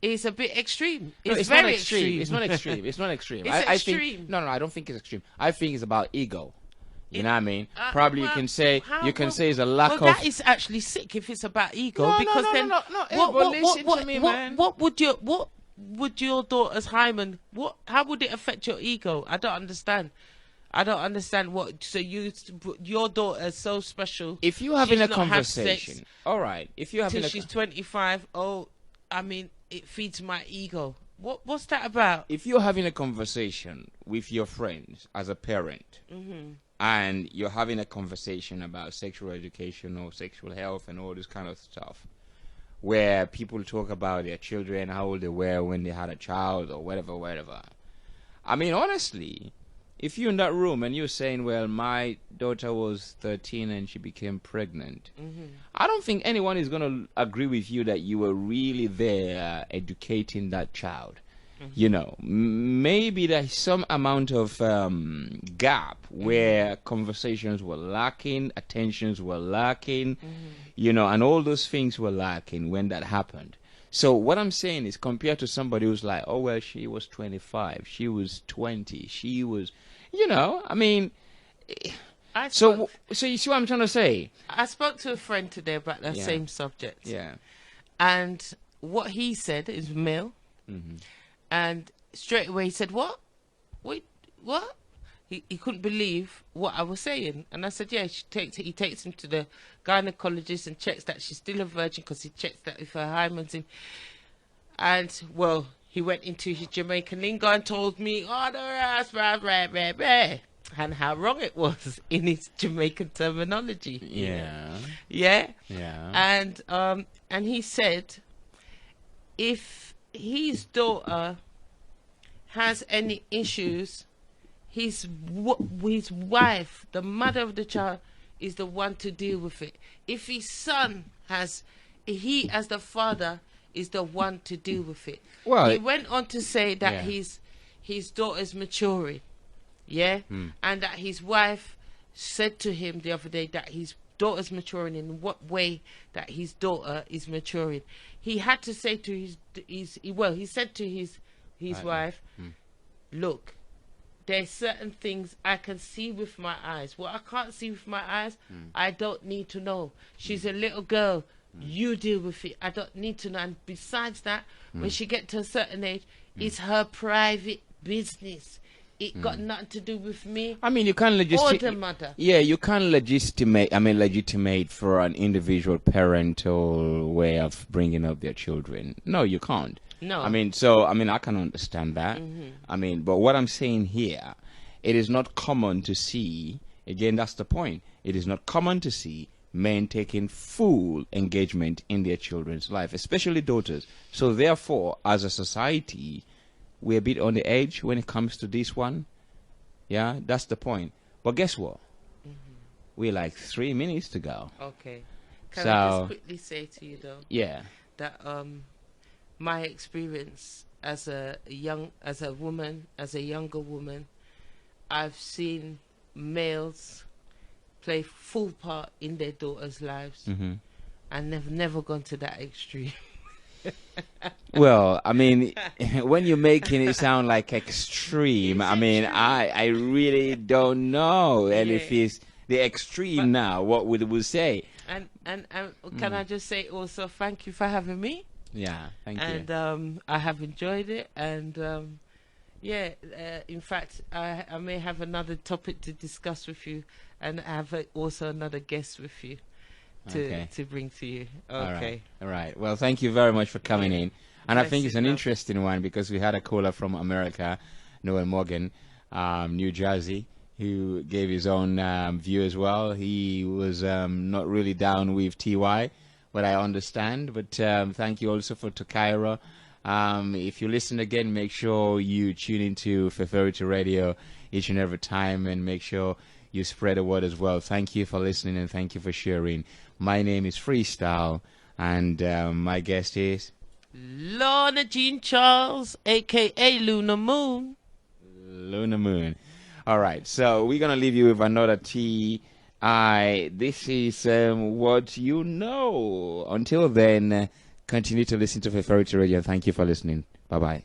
is a bit extreme. It's very extreme. It's not extreme. It's not extreme. It's I extreme. think, no, I don't think it's extreme. I think it's about ego. You know what I mean? Probably you can say it's a lack of. Well, that is actually sick if it's about ego. Listen to me, man. What would your daughter's hymen? How would it affect your ego? I don't understand. I don't understand what. So your daughter is so special. If you're having she's a not had conversation, sex all right. If you're having till she's 25. Oh, I mean, it feeds my ego. What's that about? If you're having a conversation with your friends as a parent, and you're having a conversation about sexual education or sexual health and all this kind of stuff, where people talk about their children, how old they were when they had a child or whatever. I mean, honestly, if you're in that room and you're saying, well, my daughter was 13 and she became pregnant, I don't think anyone is going to agree with you that you were really there educating that child. You know, maybe there's some amount of gap where conversations were lacking, attentions were lacking, you know, and all those things were lacking when that happened. So what I'm saying is, compared to somebody who's like, oh, well, she was 25, she was 20, she was, you know, I mean, so you see what I'm trying to say? I spoke to a friend today about that same subject. Yeah. And what he said is male. And straight away he said, what? Wait, what? He couldn't believe what I was saying. And I said, yeah, he takes him to the gynaecologist and checks that she's still a virgin, because he checks that if her hymen's in. And, well, he went into his Jamaican lingo and told me, oh, the ass, rah, rah, rah, rah, and how wrong it was in his Jamaican terminology. Yeah. Yeah? Yeah. And he said, if his daughter has any issues, his wife, the mother of the child, is the one to deal with it. If his son he as the father is the one to deal with it. Well, he went on to say that his daughter's maturing, and that his wife said to him the other day that his daughter's maturing. In what way that his daughter is maturing? He had to say to he said to his wife, look, there's certain things I can see with my eyes. What I can't see with my eyes, I don't need to know. She's a little girl. You deal with it. I don't need to know. And besides that, when she gets to a certain age, it's her private business. It got nothing to do with me. I mean, you can't or the mother. Yeah, you can't legitimate for an individual parental way of bringing up their children. No, you can't. No. I mean, I can understand that. I mean, but what I'm saying here, it is not common to see, again, that's the point. It is not common to see men taking full engagement in their children's life, especially daughters. So therefore, as a society, we're a bit on the edge when it comes to this one. Yeah, that's the point. But guess what? We're like 3 minutes to go. Okay. Can I just quickly say to you, though? Yeah. That my experience as a younger woman, I've seen males play full part in their daughters' lives, and they've never gone to that extreme. Well, I mean, when you're making it sound like extreme, I mean, I really don't know. And if it's the extreme now, what would we say? And can I just say also, thank you for having me. Yeah, thank you. And I have enjoyed it. And in fact, I may have another topic to discuss with you, and have also another guest with you to bring to you. Okay. All right. Well, thank you very much for coming in. And I think it's an interesting one, because we had a caller from America, Noel Morgan, New Jersey, who gave his own view as well. He was not really down with TY, but I understand. But thank you also to Cairo. If you listen again, make sure you tune into Feferity Radio each and every time, and make sure you spread the word as well. Thank you for listening, and thank you for sharing. My name is Freestyle, and my guest is Lorna Jean Charles, a.k.a. Luna Moon. Luna Moon. All right, so we're going to leave you with another T.I. This is What You Know. Until then, continue to listen to Feferity Radio. Thank you for listening. Bye-bye.